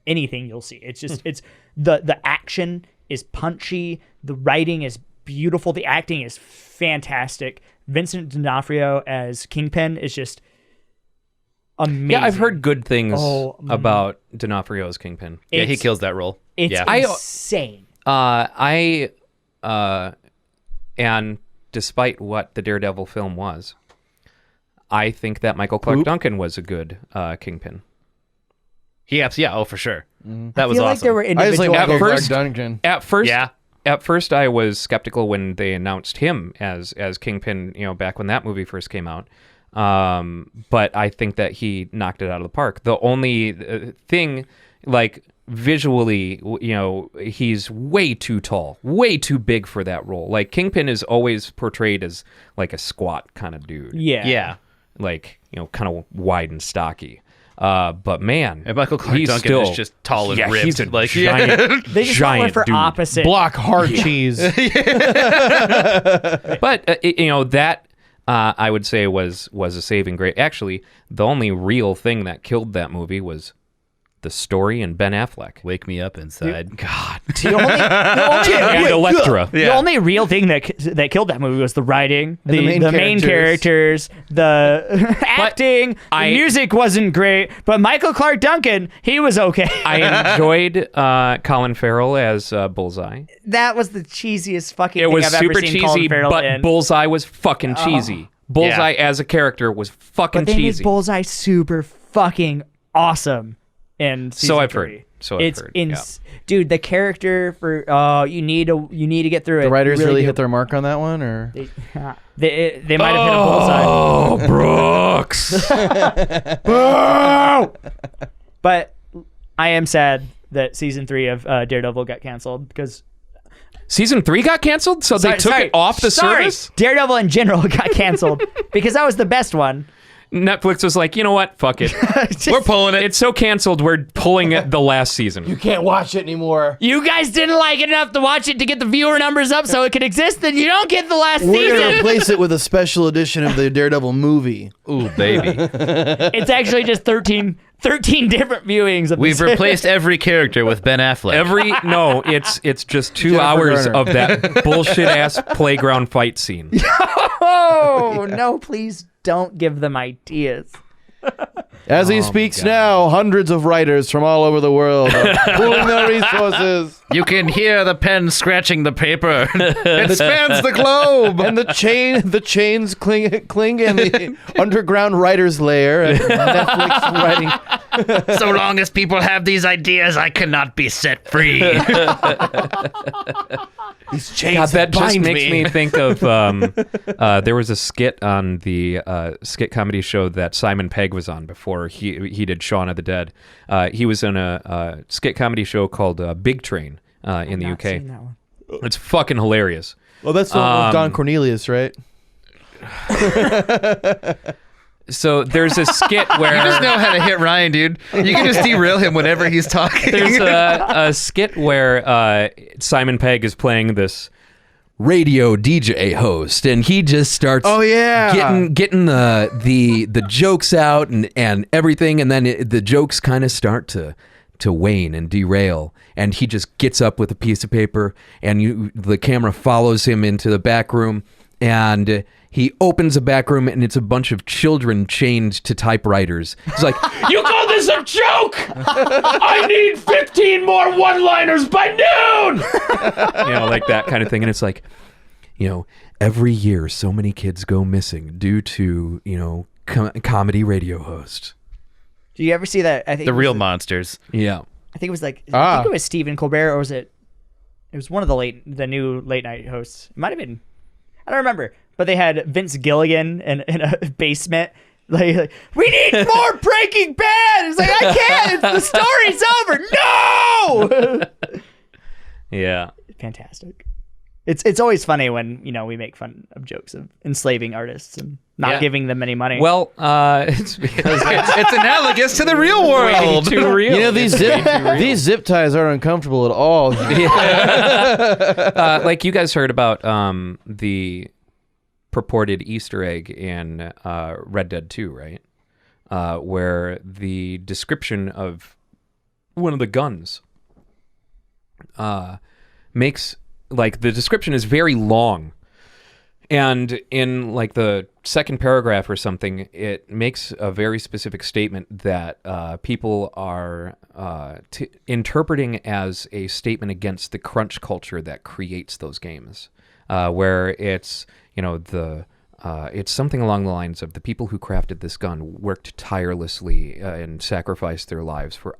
S5: anything you'll see. It's just it's the action is punchy, the writing is beautiful, the acting is fantastic. Vincent D'Onofrio as Kingpin is just amazing.
S2: Yeah, I've heard good things
S5: Oh,
S2: about D'Onofrio's Kingpin.
S3: Yeah, he
S5: It's-
S3: kills that role.
S5: It's
S3: yeah.
S5: insane.
S2: And despite what the Daredevil film was, I think that Michael Clark Duncan was a good Kingpin.
S3: Yeah, oh, for sure. That
S5: I
S3: was
S5: feel
S3: awesome.
S5: like there were
S4: I just like
S5: individual.
S2: At
S4: Michael Clark
S2: first-
S4: Duncan.
S2: At first, I was skeptical when they announced him as Kingpin. You know, back when that movie first came out. But I think that he knocked it out of the park. The only thing, like visually, you know, he's way too tall, way too big for that role. Like Kingpin is always portrayed as like a squat kind of dude.
S5: Yeah.
S3: Yeah.
S2: Like, you know, kind of wide and stocky. But man,
S3: And Michael Clark
S2: he's
S3: Duncan
S2: still,
S3: is just tall and
S2: yeah,
S3: ripped.
S2: he's a
S3: like,
S2: giant,
S5: They just
S2: giant
S5: went for
S2: dude.
S5: opposite.
S4: Block hard cheese.
S2: But you know that I would say was a saving grace. Actually, the only real thing that killed that movie was the story and Ben Affleck.
S3: Wake me up inside.
S2: God,
S5: The only
S2: and Elektra.
S5: The only real thing that killed that movie was the writing,
S4: the main
S5: characters, the acting. The music wasn't great, but Michael Clark Duncan, he was okay.
S2: I enjoyed Colin Farrell as Bullseye.
S5: That was the cheesiest fucking
S2: It
S5: thing
S2: was
S5: I've ever
S2: super
S5: seen
S2: cheesy,
S5: Colin Farrell
S2: but
S5: in.
S2: Bullseye was fucking cheesy. Bullseye as a character was fucking
S5: But they made
S2: cheesy.
S5: Bullseye super fucking awesome. in season
S2: So I've
S5: 3.
S2: heard. So I've
S5: It's
S2: heard. Yeah.
S5: dude. The character for you need to get through it.
S4: The writers really
S5: do.
S4: hit their mark on that one, or
S5: They might have hit a bullseye.
S2: Oh, Brooks.
S5: But I am sad that season 3 of Daredevil got canceled because
S2: Season 3 got canceled, so they took it off the service.
S5: Daredevil in general got canceled because that was the best one.
S2: Netflix was like, you know what? Fuck it.
S3: We're pulling it.
S2: It's so canceled. We're pulling it the last season.
S4: you can't watch it anymore.
S5: You guys didn't like it enough to watch it to get the viewer numbers up so it could exist, then you don't get the last
S4: We're
S5: season.
S4: gonna replace it with a special edition of the Daredevil movie.
S3: Ooh, baby.
S5: It's actually just 13 different viewings of
S3: We've
S5: this.
S3: replaced every character with Ben Affleck.
S2: It's just 2
S4: Jennifer
S2: hours
S4: Garner.
S2: of that bullshit ass playground fight scene.
S5: Oh, no, please don't give them ideas.
S4: As he speaks now, hundreds of writers from all over the world are pooling their resources.
S3: You can hear the pen scratching the paper. It spans the globe.
S4: And the chains cling in the underground writers' lair at Netflix writing.
S3: So long as people have these ideas, I cannot be set free.
S4: These chains
S2: God, that just
S4: bind
S2: makes me think of there was a skit on the skit comedy show that Simon Pegg was on before he did Shaun of the Dead. He was in a skit comedy show called Big Train in the
S5: Not
S2: UK.
S5: seen that one.
S2: It's fucking hilarious.
S4: Well, that's the one with Don Cornelius, right?
S2: So there's a skit where
S3: You just know how to hit Ryan, dude. You can just derail him whenever he's talking.
S2: there's a skit where Simon Pegg is playing this radio DJ host, and he just starts getting the jokes out and everything, and then the jokes kind of start to wane and derail, and he just gets up with a piece of paper, and the camera follows him into the back room, and he opens a back room, and it's a bunch of children chained to typewriters. He's like, "You call this a joke? I need 15 more one-liners by noon!" Like that kind of thing. And it's like, every year so many kids go missing due to, comedy radio hosts.
S5: Do you ever see that? I think
S3: The
S5: it was
S3: real monsters.
S2: Yeah.
S5: I think it was I think it was Stephen Colbert, or was it? It was one of the new late night hosts. It might have been. I don't remember. But they had Vince Gilligan in a basement. Like, we need more Breaking Bad. It's like, I can't. The story's over. No.
S2: Yeah.
S5: Fantastic. It's always funny when we make fun of jokes of enslaving artists and not giving them any money.
S2: Well, it's because
S3: It's analogous to the real
S2: way
S3: world.
S2: too real.
S4: these zip ties aren't uncomfortable at all.
S2: Like you guys heard about the purported Easter egg in Red Dead 2, right? Where the description of one of the guns makes, like, the description is very long. And in, like, the second paragraph or something, it makes a very specific statement that people are interpreting as a statement against the crunch culture that creates those games, where it's, it's something along the lines of the people who crafted this gun worked tirelessly and sacrificed their lives for,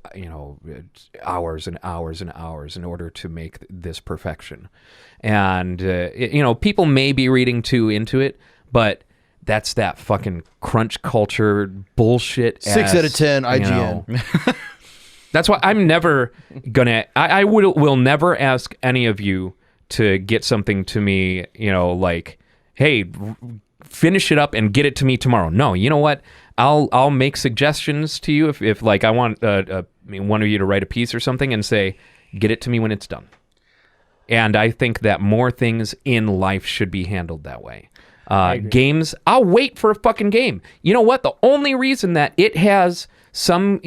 S2: hours and hours and hours in order to make this perfection. And, people may be reading too into it, but that's that fucking crunch culture bullshit.
S4: 6 out of 10 IGN.
S2: That's why I'm never gonna. I will never ask any of you to get something to me. Like, hey, finish it up and get it to me tomorrow. No, you know what? I'll make suggestions to you if like I want one of you to write a piece or something and say, get it to me when it's done. And I think that more things in life should be handled that way. Games, I'll wait for a fucking game. You know what? The only reason that it has some,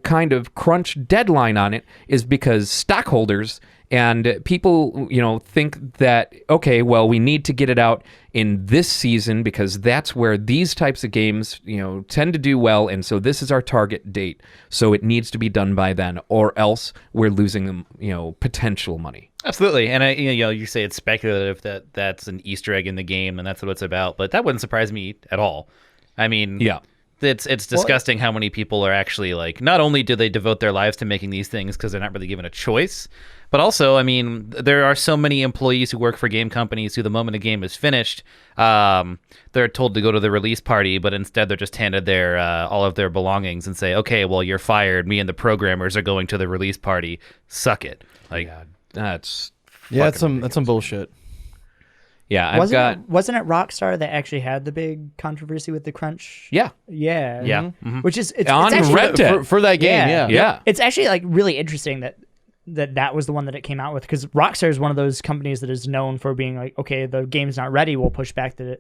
S2: kind of crunch deadline on it is because stockholders and people, think that, okay, well, we need to get it out in this season because that's where these types of games, tend to do well. And so this is our target date. So it needs to be done by then, or else we're losing them, potential money.
S3: Absolutely. And you say it's speculative that that's an Easter egg in the game and that's what it's about, but that wouldn't surprise me at all. I mean,
S2: Yeah.
S3: It's disgusting how many people are actually like, not only do they devote their lives to making these things because they're not really given a choice, but also, I mean, there are so many employees who work for game companies who the moment a game is finished, they're told to go to the release party, but instead they're just handed their all of their belongings and say, okay, well, you're fired. Me and the programmers are going to the release party. Suck it. Like,
S2: That's
S4: That's some bullshit.
S2: yeah.
S5: Wasn't it Rockstar that actually had the big controversy with the crunch?
S2: Yeah.
S5: Yeah.
S3: yeah.
S2: Mm-hmm.
S3: Mhm.
S5: Which is it's
S2: On
S5: actually,
S2: Red Dead.
S4: For that game, yeah.
S2: Yeah.
S5: It's actually like really interesting that was the one that it came out with, because Rockstar is one of those companies that is known for being like, okay, the game's not ready, we'll push back the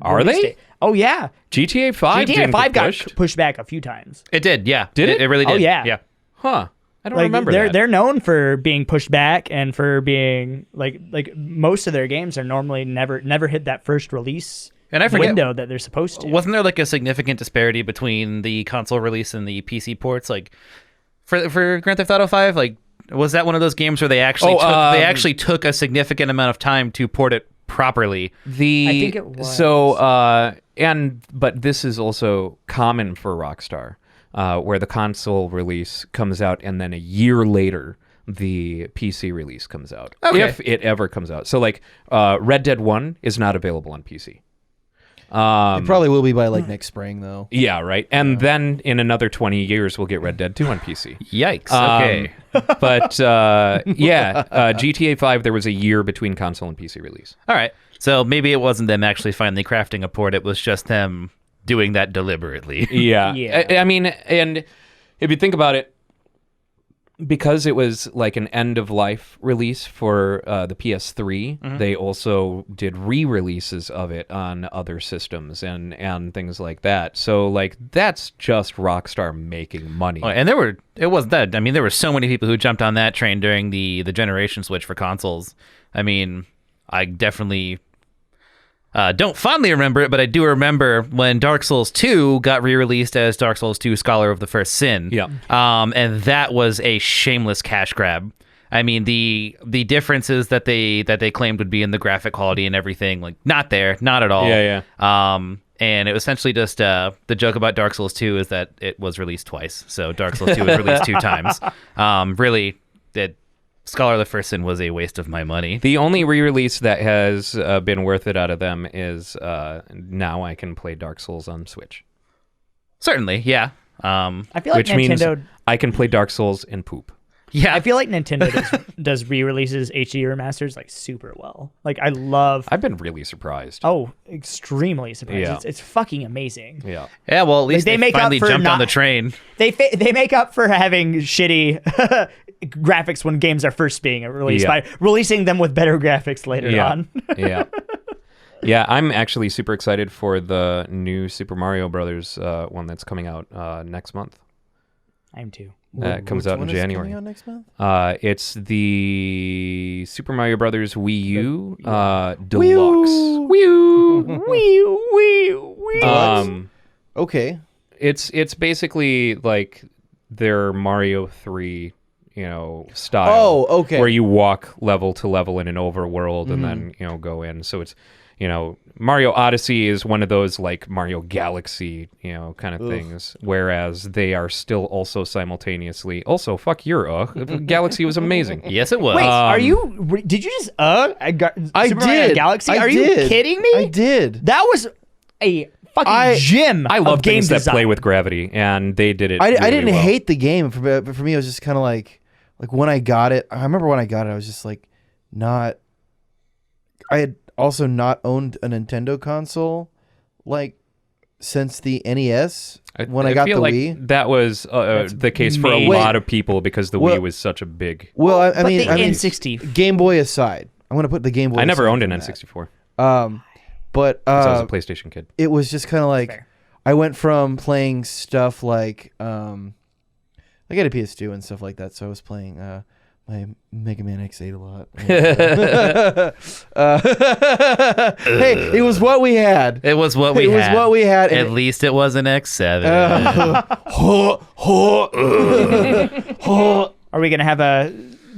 S2: Are
S5: release
S2: they?
S5: date. Oh yeah,
S2: GTA 5
S5: GTA
S2: didn't
S5: 5
S2: get
S5: got
S2: pushed.
S5: pushed back a few times.
S3: It did, yeah.
S2: Did it?
S3: It really did.
S5: Oh, yeah.
S3: Yeah.
S2: Huh. I don't
S5: Like
S2: remember
S5: they're
S2: that.
S5: they're known for being pushed back and for being like most of their games are normally never hit that first release
S3: And I forget,
S5: window that they're supposed to.
S3: wasn't there like a significant disparity between the console release and the PC ports? Like for Grand Theft Auto 5, like was that one of those games where they actually took a significant amount of time to port it properly?
S5: I think it was.
S2: But this is also common for Rockstar, where the console release comes out and then a year later the PC release comes out, if it ever comes out. So like Red Dead 1 is not available on PC.
S4: It probably will be by like next spring though.
S2: Yeah, right. And then in another 20 years we'll get Red Dead 2 on PC.
S3: Yikes. Okay.
S2: But GTA 5 there was a year between console and PC release.
S3: All right. So maybe it wasn't them actually finally crafting a port. It was just them doing that deliberately.
S2: Yeah.
S5: Yeah.
S2: I mean, and if you think about it, because it was like an end of life release for the PS3, they also did re-releases of it on other systems and things like that. So like that's just Rockstar making money.
S3: Oh, and there were so many people who jumped on that train during the generation switch for consoles. I mean, I definitely don't fondly remember it, but I do remember when Dark Souls 2 got re-released as Dark Souls 2 Scholar of the First Sin.
S2: Yeah.
S3: And that was a shameless cash grab. I mean, the differences that they claimed would be in the graphic quality and everything, like not there, not at all.
S2: Yeah.
S3: And it was essentially just the joke about Dark Souls 2 is that it was released twice. So Dark Souls 2 was released 2 times. Really, that Scholar of the First Sin was a waste of my money.
S2: The only re-release that has been worth it out of them is now I can play Dark Souls on Switch.
S3: Certainly, yeah.
S5: I feel like
S2: Which means
S5: Nintendo.
S2: I can play Dark Souls and poop.
S3: Yeah.
S5: I feel like Nintendo does re-releases HD remasters like super well. Like I love.
S2: I've been really surprised.
S5: Oh, extremappriced. Surprised.
S2: Yeah.
S5: It's fucking amazing.
S2: Yeah.
S3: Yeah, well, at least
S5: they
S3: they
S5: make up
S3: finally
S5: for
S3: jumped on
S5: not-
S3: the train.
S5: They make up for having shitty graphics when games are first being released
S2: Yeah.
S5: by releasing them with better graphics later
S2: Yeah.
S5: on.
S2: Yeah. Yeah, I'm actually super excited for the new Super Mario Brothers one that's coming out next month.
S5: I'm too.
S2: It comes
S4: Which
S2: out in
S4: one is
S2: January.
S4: coming out next month?
S2: It's the Super Mario Brothers Wii U Deluxe.
S4: Okay.
S2: It's basically like their Mario 3, style.
S4: Oh, okay.
S2: Where you walk level to level in an overworld and then, go in. So it's, Mario Odyssey is one of those like Mario Galaxy, kind of things. Whereas they are still also simultaneously, also, fuck your Galaxy was amazing.
S3: Yes, it was.
S5: Wait, did you just
S4: I
S5: Super Mario
S4: did.
S5: Galaxy?
S4: I
S5: Are
S4: did.
S5: you kidding me?
S4: I did.
S5: That was a fucking gem
S2: I love
S5: of game
S2: things
S5: design.
S2: that play with gravity, and they did it.
S4: I
S2: really
S4: didn't
S2: well.
S4: hate the game, but for me, it was just kind of like when I got it. I remember when I got it, I was just like, not. I had also not owned a Nintendo console, like since the NES. When I got
S2: feel
S4: the
S2: like
S4: Wii,
S2: that was the case for a
S5: amazing.
S2: lot of people because the
S4: Well-
S2: Wii was such a big.
S4: well, I
S5: But
S4: mean,
S5: the N60.
S4: Game Boy aside, I'm gonna put the Game Boy.
S2: I never
S4: aside
S2: owned an
S4: from that.
S2: N64.
S4: But
S2: because I was a PlayStation kid.
S4: it was just kind of like
S5: Fair.
S4: I went from playing stuff like I got a PS2 and stuff like that, so I was playing my Mega Man X8 a lot. Hey, it was what we had.
S3: It was what we
S4: It
S3: had.
S4: was what we had.
S3: At least it was an X7.
S5: Are we gonna have a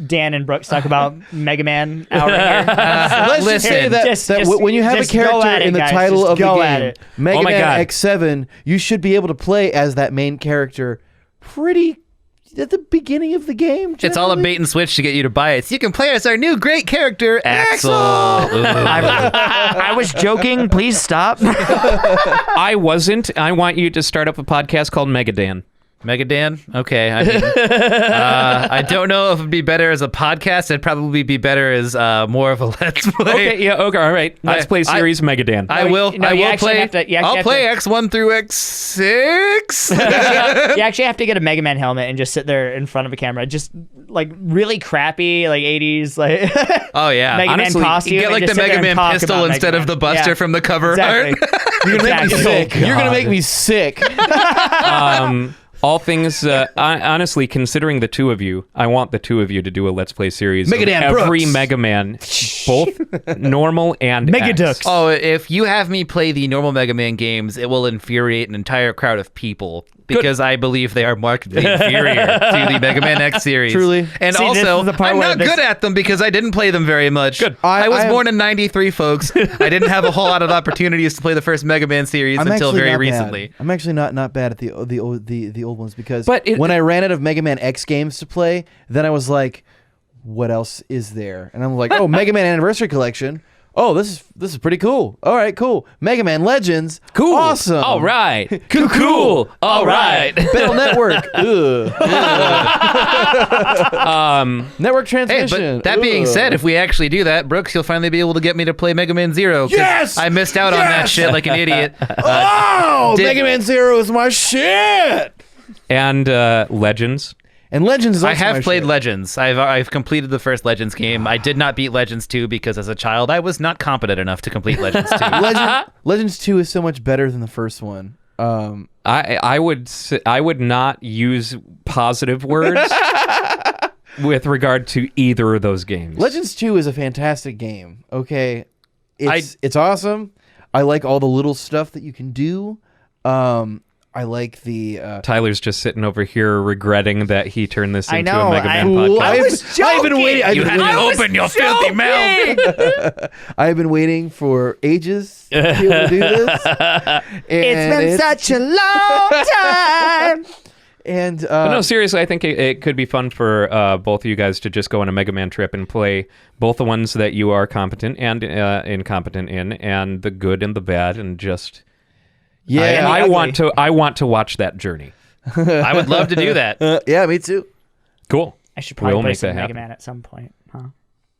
S5: Dan and Brooks talk about Mega Man out here.
S4: Let's just say
S3: listen,
S4: that when you have a
S5: just go
S4: character
S5: at it,
S4: in the
S5: guys.
S4: title
S5: Just
S4: of the
S5: go at
S4: game,
S5: it.
S4: Mega
S2: Oh my
S4: Man
S2: God.
S4: X7, you should be able to play as that main character pretty at the beginning of the game.
S3: It's all a
S4: generally.
S3: bait and switch to get you to buy it. So you can play as our new great character, Axel.
S5: I was joking. Please stop.
S2: I wasn't. I want you to start up a podcast called Megadan.
S3: Megadan? Okay. I mean, I don't know if it'd be better as a podcast. It'd probably be better as more of a Let's Play.
S2: Okay, yeah, okay, all right. Let's play series Megadan.
S3: I
S5: No,
S3: will.
S5: no,
S3: I
S5: you
S3: will
S5: actually
S3: play.
S5: have to- you actually
S3: I'll
S5: have
S3: play
S5: to-
S3: X1 through X6.
S5: You actually have to get a Mega Man helmet and just sit there in front of a camera, just like really crappy, like 80s, like
S3: Oh yeah.
S5: Mega
S2: Honestly,
S5: Man costume.
S3: You get
S5: and
S3: like
S5: just
S3: the
S5: sit there
S3: Mega
S5: and
S3: Man
S5: talk
S3: pistol
S5: about
S3: instead
S5: Mega
S3: of the
S5: Man.
S3: Buster
S5: Yeah.
S3: from the cover
S5: Exactly.
S3: art.
S4: You're gonna make me
S5: Exactly.
S4: sick. You're gonna make me sick.
S2: All things, honestly, considering the two of you, I want the two of you to do a Let's Play series of
S4: Megadan
S2: every
S4: Brooks.
S2: Mega Man, both normal and
S5: Mega
S2: X.
S5: Dux.
S3: Oh, if you have me play the normal Mega Man games, it will infuriate an entire crowd of people because I believe they are markedly inferior to the Mega Man X series.
S4: Truly.
S3: And
S5: See, this
S3: also,
S5: is the part
S3: I'm
S5: where
S3: not
S5: this-
S3: good at them because I didn't play them very much.
S2: Good.
S3: I was
S4: I am-
S3: born in '93, folks. I didn't have a whole lot of opportunities to play the first Mega Man series
S4: I'm
S3: until
S4: actually
S3: very
S4: not
S3: recently.
S4: Bad. I'm actually not bad at the old ones because
S2: But
S4: when I ran out of Mega Man X games to play, then I was like, what else is there? And I'm like, oh, Mega Man Anniversary Collection. Oh, this is pretty cool. All right, cool. Mega Man Legends.
S2: Cool.
S4: Awesome.
S2: All right. Cool. All right.
S4: Battle Network. Ugh. Network
S3: Hey,
S4: transmission.
S3: but that being
S4: Ugh.
S3: said, if we actually do that, Brooks, you'll finally be able to get me to play Mega Man Zero. 'cause
S4: Yes!
S3: I missed out on that
S4: Yes!
S3: shit like an idiot.
S4: Oh,
S3: did-
S4: Mega Man Zero is my shit.
S2: And Legends.
S4: And Legends is also
S3: I have
S4: my
S3: played
S4: shit.
S3: Legends. I've completed the first Legends game. I did not beat Legends 2 because as a child I was not competent enough to complete Legends 2.
S4: Legends 2 is so much better than the first one.
S2: I would not use positive words with regard to either of those games.
S4: Legends 2 is a fantastic game. Okay, it's awesome. I like all the little stuff that you can do. I like the
S2: Tyler's just sitting over here regretting that he turned this
S5: I
S2: into
S5: know,
S2: a Mega Man
S4: Fool,
S2: podcast.
S4: I've been waiting. I've
S3: You
S4: been
S3: had
S4: waiting.
S3: to open your filthy mouth.
S4: I've been waiting for ages to be able to do this.
S5: It's been such a long time.
S4: And
S2: But no, seriously, I think it could be fun for both of you guys to just go on a Mega Man trip and play both the ones that you are competent and incompetent in, and the good and the bad, and just
S4: yeah,
S2: I want to watch that journey.
S3: I would love to do that.
S4: yeah, me too.
S2: Cool.
S5: I should probably
S2: We'll
S5: play
S2: make
S5: some
S2: that
S5: Mega
S2: happen.
S5: Man at some point. Huh?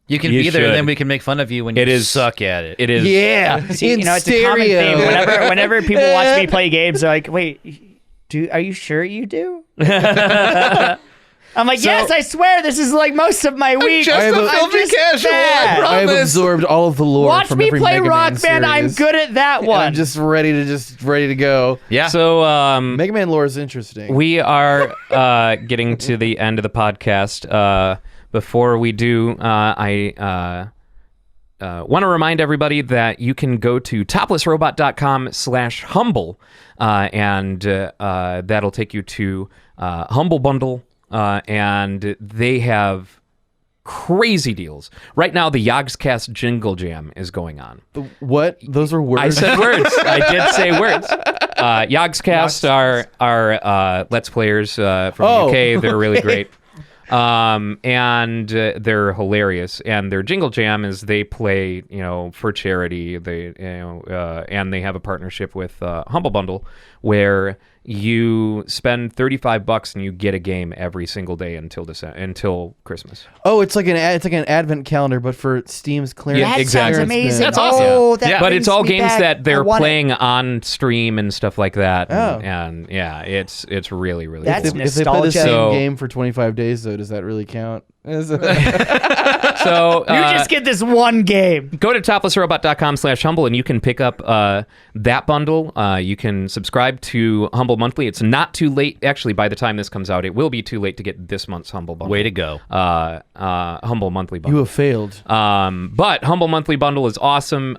S3: You can
S2: You
S3: be there, and
S2: should.
S3: then we can make fun of you when you
S2: It is-
S3: suck at it.
S2: It is.
S4: Yeah,
S5: See,
S4: in
S5: you know, it's
S4: stereo.
S5: a common thing. Whenever people watch me play games, they're like, "Wait, are you sure you do?" I'm like, yes, I swear, this is like most of my week.
S3: just
S4: a
S5: I'm
S3: filthy
S5: just
S3: casual,
S5: bad.
S3: I
S4: I have
S3: promise.
S4: absorbed all of the lore
S5: Watch
S4: from
S5: me
S4: every
S5: play
S4: Mega
S5: Rock
S4: Man
S5: Band. I'm
S4: series.
S5: good at that
S4: And
S5: one.
S4: I'm just ready to go.
S3: Yeah.
S2: So
S4: Mega Man lore is interesting.
S2: we are getting to the end of the podcast. Before we do, I want to remind everybody that you can go to toplessrobot.com/humble, and that'll take you to Humble Bundle, and they have crazy deals. Right now, the Yogscast Jingle Jam is going on.
S4: What? Those are words.
S2: I said words. I did say words. Yogscast are Let's Players from
S4: Oh.
S2: the UK. They're really great. And they're hilarious. And their Jingle Jam is they play, for charity. They, and they have a partnership with Humble Bundle, where you spend $35 and you get a game every single day until Christmas.
S4: Oh, it's like an advent calendar, but for Steam's clearance.
S2: Yeah,
S5: that
S2: exactly.
S5: sounds amazing.
S2: That's awesome.
S5: Oh, that
S3: Yeah.
S2: But
S5: brings
S2: it's all
S5: me
S2: games
S5: back.
S2: that
S5: I
S2: they're
S5: want it.
S2: playing on stream and stuff like that.
S4: Oh.
S2: And yeah, it's really, really
S5: That's
S2: cool.
S4: If they play the
S5: nostalgia.
S4: same
S2: So-
S4: game for 25 days, though, does that really count?
S2: So
S5: You just get this one game.
S2: go to toplessrobot.com/humble and you can pick up that bundle. You can subscribe to Humble Monthly. It's not too late. Actually, by the time this comes out, it will be too late to get this month's Humble Bundle.
S3: Way to go.
S2: Humble Monthly
S4: You
S2: Bundle.
S4: have failed.
S2: But Humble Monthly Bundle is awesome.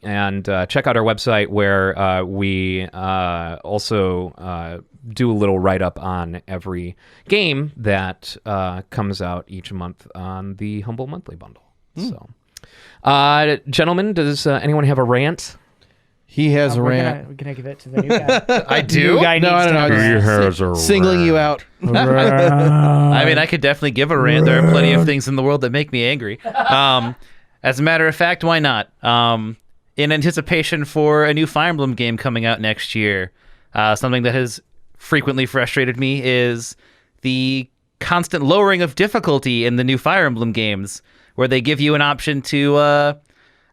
S2: and check out our website where we also do a little write-up on every game that comes out each month on the Humble Monthly Bundle. So, gentlemen, does anyone have a rant?
S4: He has a
S5: We're
S4: rant.
S5: gonna give it to the new guy.
S3: I do.
S5: New guy
S4: No,
S5: needs
S4: I
S5: to
S4: don't
S5: have
S4: know.
S5: a rant.
S4: Singling you out.
S3: I mean, I could definitely give a rant. There are plenty of things in the world that make me angry. As a matter of fact, why not? In anticipation for a new Fire Emblem game coming out next year, something that has frequently frustrated me is the constant lowering of difficulty in the new Fire Emblem games, where they give you an option to...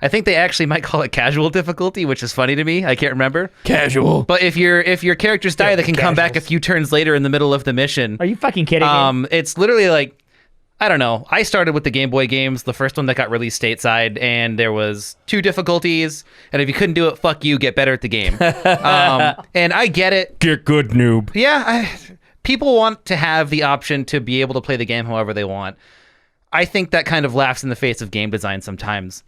S3: I think they actually might call it casual difficulty, which is funny to me. I can't remember.
S4: Casual.
S3: But if your characters die, they can come back a few turns later in the middle of the mission.
S5: Are you fucking kidding me?
S3: It's literally like, I don't know. I started with the Game Boy games, the first one that got released stateside, and there was 2 difficulties. And if you couldn't do it, fuck you, get better at the game. And I get it.
S2: Get good, noob.
S3: Yeah, people want to have the option to be able to play the game however they want. I think that kind of laughs in the face of game design sometimes.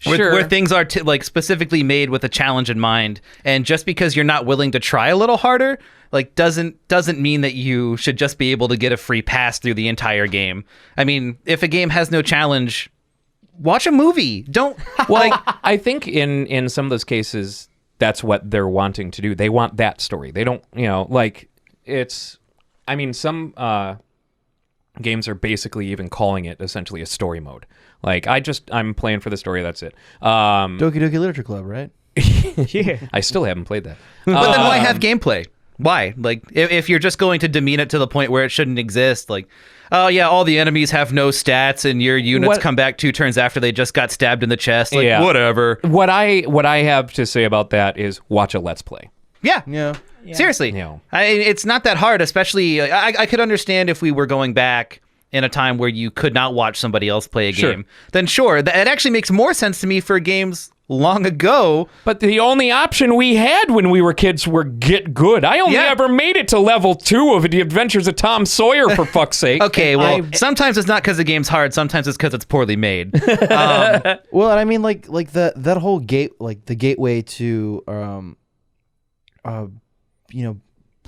S3: Where things are like specifically made with a challenge in mind, and just because you're not willing to try a little harder, like doesn't mean that you should just be able to get a free pass through the entire game. I mean, if a game has no challenge, watch a movie. Don't
S2: Well, I think in some of those cases, that's what they're wanting to do. They want that story. They don't, like it's. I mean, some games are basically even calling it essentially a story mode. Like, I'm playing for the story, that's it.
S4: Doki Doki Literature Club, right?
S5: Yeah.
S2: I still haven't played that.
S3: But then why have gameplay? Why? Like, if you're just going to demean it to the point where it shouldn't exist, like, oh yeah, all the enemies have no stats and your units come back 2 turns after they just got stabbed in the chest. Like, whatever.
S2: What I have to say about that is watch a Let's Play.
S3: Yeah.
S4: Yeah.
S3: Seriously.
S2: Yeah.
S3: It's not that hard, especially, I could understand if we were going back in a time where you could not watch somebody else play a game. Then sure, it actually makes more sense to me for games long ago.
S2: But the only option we had when we were kids were get good. I only ever made it to level 2 of The Adventures of Tom Sawyer, for fuck's sake.
S3: Okay, well, sometimes it's not because the game's hard. Sometimes it's because it's poorly made.
S4: Well, and I mean, like that whole the gateway to,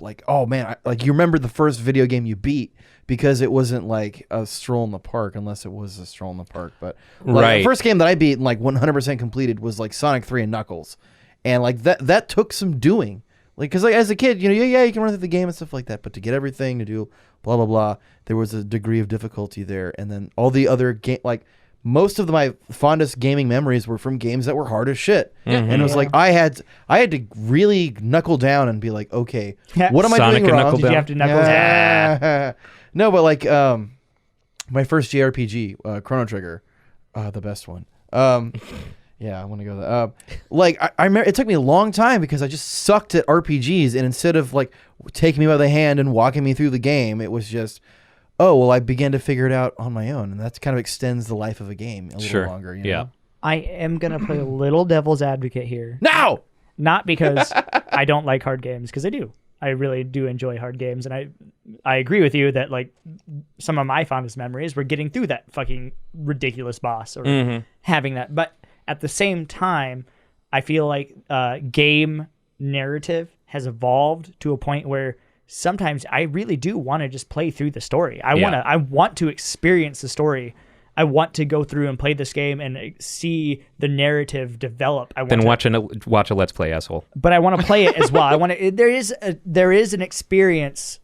S4: like, oh man, like you remember the first video game you beat because it wasn't like a stroll in the park, unless it was a stroll in the park. But like, the first game that I beat and like 100% completed was like Sonic 3 and Knuckles, and like that took some doing. Like, because like as a kid, you can run through the game and stuff like that, but to get everything to do blah blah blah, there was a degree of difficulty there, and then all the other game like. Most of my fondest gaming memories were from games that were hard as shit, and it was like I had to really knuckle down and be like, okay, what am I
S2: Sonic
S4: doing wrong?
S2: knuckle
S5: Did you have to knuckle down?
S4: No, but like my first JRPG, Chrono Trigger, the best one. Yeah, I want to go there. Like I remember, it took me a long time because I just sucked at RPGs, and instead of like taking me by the hand and walking me through the game, it was just. Oh, well, I began to figure it out on my own, and that kind of extends the life of a game a little longer. You know?
S5: I am going to play a little devil's advocate here.
S4: No!
S5: Not because I don't like hard games, because I do. I really do enjoy hard games, and I agree with you that like some of my fondest memories were getting through that fucking ridiculous boss or having that. But at the same time, I feel like game narrative has evolved to a point where sometimes I really do want to just play through the story. I want to experience the story. I want to go through and play this game and see the narrative develop.
S2: Watch a Let's Play, asshole.
S5: But I want to play it as well. I want to. There is an experience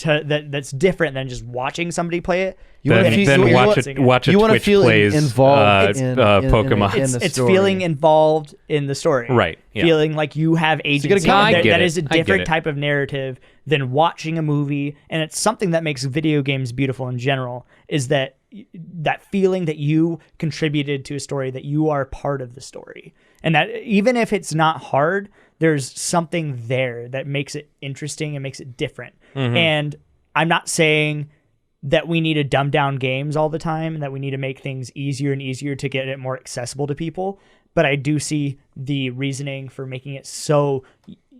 S5: that's different than just watching somebody play it.
S2: Watch a Twitch plays
S4: involved in
S2: Pokemon.
S5: It's feeling involved in the story,
S2: right? Yeah.
S5: Feeling like you have agency. That is a different
S2: it.
S5: type of narrative than watching a movie, and it's something that makes video games beautiful in general. Is that feeling that you contributed to a story, that you are part of the story, and that even if it's not hard, there's something there that makes it interesting and makes it different. And I'm not saying that we need to dumb down games all the time and that we need to make things easier and easier to get it more accessible to people. But I do see the reasoning for making it so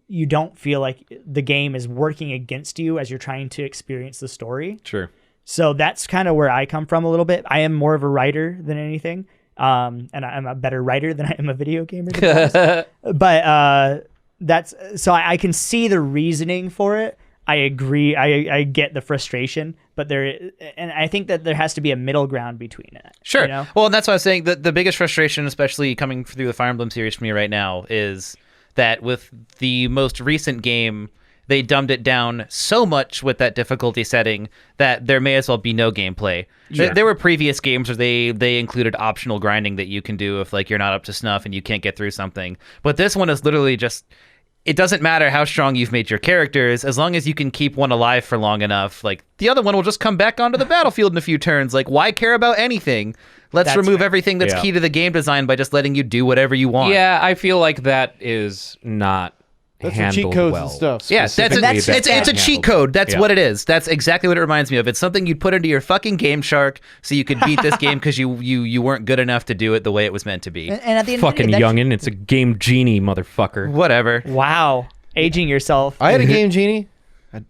S5: you don't feel like the game is working against you as you're trying to experience the story.
S2: Sure.
S5: So that's kind of where I come from a little bit. I am more of a writer than anything. and I'm a better writer than I am a video gamer. To be honest. But that's so I can see the reasoning for it. I agree. I get the frustration, but and I think that there has to be a middle ground between it.
S3: Sure.
S5: You know?
S3: Well, and that's why I was saying that the biggest frustration, especially coming through the Fire Emblem series for me right now, is that with the most recent game, they dumbed it down so much with that difficulty setting that there may as well be no gameplay. There were previous games where they included optional grinding that you can do if like you're not up to snuff and you can't get through something. But this one is literally just, it doesn't matter how strong you've made your characters, as long as you can keep one alive for long enough, like the other one will just come back onto the battlefield in a few turns. Like, why care about anything? Let's remove everything that's key to the game design by just letting you do whatever you want.
S2: Yeah, I feel like that is not
S4: That's
S2: handled
S4: cheat codes
S2: well.
S4: and stuff.
S3: Yeah, it's a cheat code. That's what it is. That's exactly what it reminds me of. It's something you'd put into your fucking Game Shark so you could beat this game because you weren't good enough to do it the way it was meant to be.
S5: And at the end
S2: Fucking
S5: of the day,
S2: youngin', it's a game genie, motherfucker.
S3: Whatever.
S5: wow, aging yourself.
S4: I had a game genie. It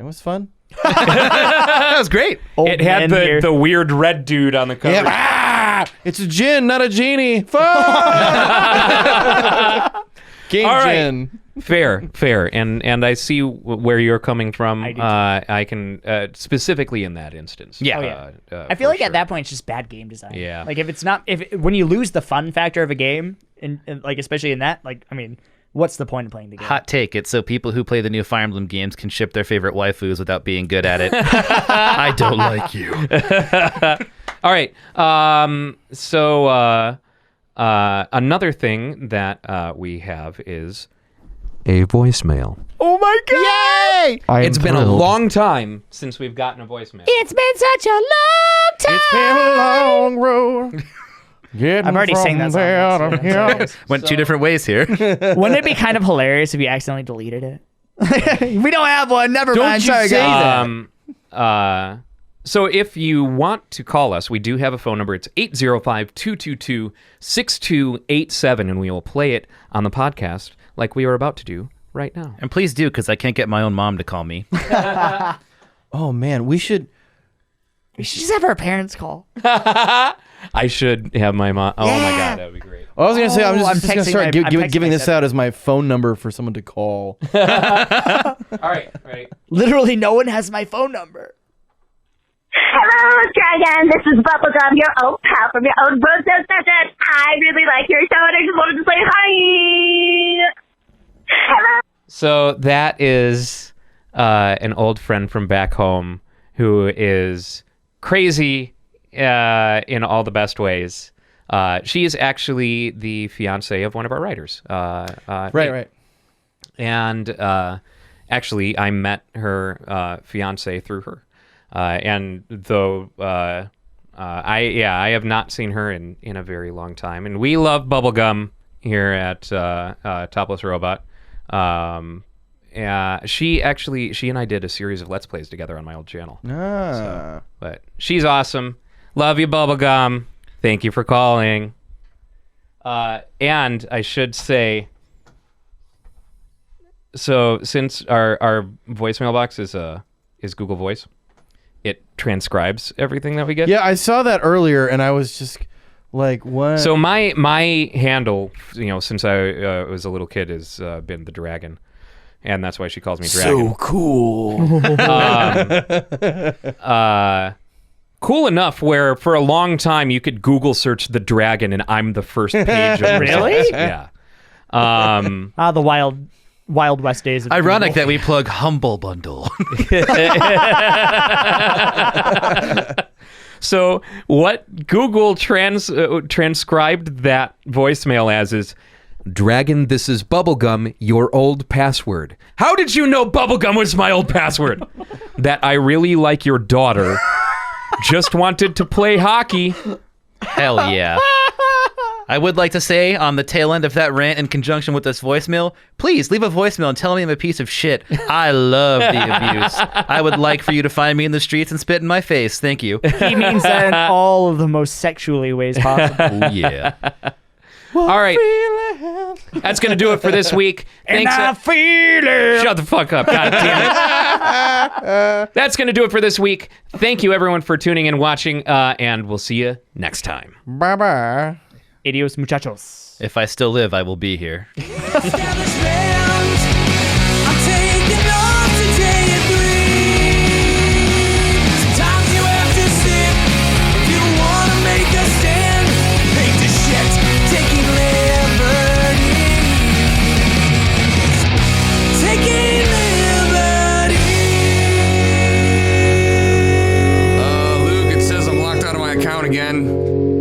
S4: was fun.
S3: That was great.
S5: Old
S2: It had
S5: men here.
S2: the weird red dude on the cover.
S4: Yeah. Ah! It's a gin, not a genie. Fuck! Game
S2: All right.
S4: gin.
S2: Fair, and I see where you're coming from.
S5: I do too.
S2: I can specifically in that instance.
S3: Yeah.
S5: Oh, yeah. I
S2: for
S5: feel like
S2: sure.
S5: at that point it's just bad game design.
S2: Yeah.
S5: Like when you lose the fun factor of a game, and like especially in that, like I mean, what's the point of playing the game?
S3: Hot take. It's so people who play the new Fire Emblem games can ship their favorite waifus without being good at it. I don't like you.
S2: All right. So another thing that we have is a voicemail.
S5: Oh my god!
S4: Yay!
S2: It's been a long time since we've gotten a voicemail.
S5: It's been such a long time.
S4: It's been a long road.
S5: I've already sang that song.
S4: there
S5: once,
S4: to
S5: so
S4: here.
S5: I'm sorry.
S3: Went two different ways here.
S5: Wouldn't it be kind of hilarious if you accidentally deleted it? We don't have one. Never mind.
S4: you
S5: Sorry,
S4: say
S5: guys.
S4: that.
S2: So if you want to call us, we do have a phone number. It's 805-222-6287, and we will play it on the podcast like we are about to do right now.
S3: And please do, because I can't get my own mom to call me.
S4: Oh man, we should.
S5: We should just have our parents call.
S2: I should have my mom. Oh my
S5: Yeah.
S2: God, that would be great.
S4: I was gonna say I'm
S5: Oh,
S4: just,
S5: I'm
S4: just gonna
S5: texting
S4: start
S5: my- I'm texting
S4: giving
S5: my
S4: this out as my phone number for someone to call.
S2: All right.
S5: Literally, no one has my phone number.
S6: Hello, Dragon. This is Bubblegum, your old pal from your old Rosa session. I really like your show, and I just wanted to say hi. Hello.
S2: So that is an old friend from back home who is crazy in all the best ways. She is actually the fiance of one of our writers.
S4: Right.
S2: And actually, I met her fiance through her. And though I have not seen her in a very long time, and we love bubblegum here at Topless Robot. She and I did a series of Let's Plays together on my old channel.
S4: Ah.
S2: But she's awesome. Love you, bubblegum. Thank you for calling. And I should say, so since our voicemail box is Google Voice, it transcribes everything that we get.
S4: Yeah, I saw that earlier, and I was just like, "What?"
S2: So my handle, since I was a little kid, has been the Dragon, and that's why she calls me Dragon.
S4: so cool.
S2: Cool enough where for a long time you could Google search the Dragon, and I'm the first page. Of
S5: Really?
S2: results. Yeah.
S5: The Wild West days of
S3: Ironic
S5: Google.
S3: that we plug Humble Bundle.
S2: So what Google transcribed that voicemail as is, Dragon, this is Bubblegum, your old password. How did you know Bubblegum was my old password? That I really like your daughter. Just wanted to play hockey.
S3: Hell yeah. I would like to say on the tail end of that rant in conjunction with this voicemail, please leave a voicemail and tell me I'm a piece of shit. I love the abuse. I would like for you to find me in the streets and spit in my face. Thank you.
S5: He means that in all of the most sexually ways possible.
S3: Oh, yeah.
S2: All right. That's going to do it for this week.
S5: And
S2: Thanks.
S5: I feel it.
S2: Shut the fuck up. God damn it. That's going to do it for this week. Thank you, everyone, for tuning in and watching, and we'll see you next time.
S4: Bye-bye.
S5: Adios, muchachos.
S3: If I still live, I will be here.
S7: Luke, it says I'm locked out of my account again.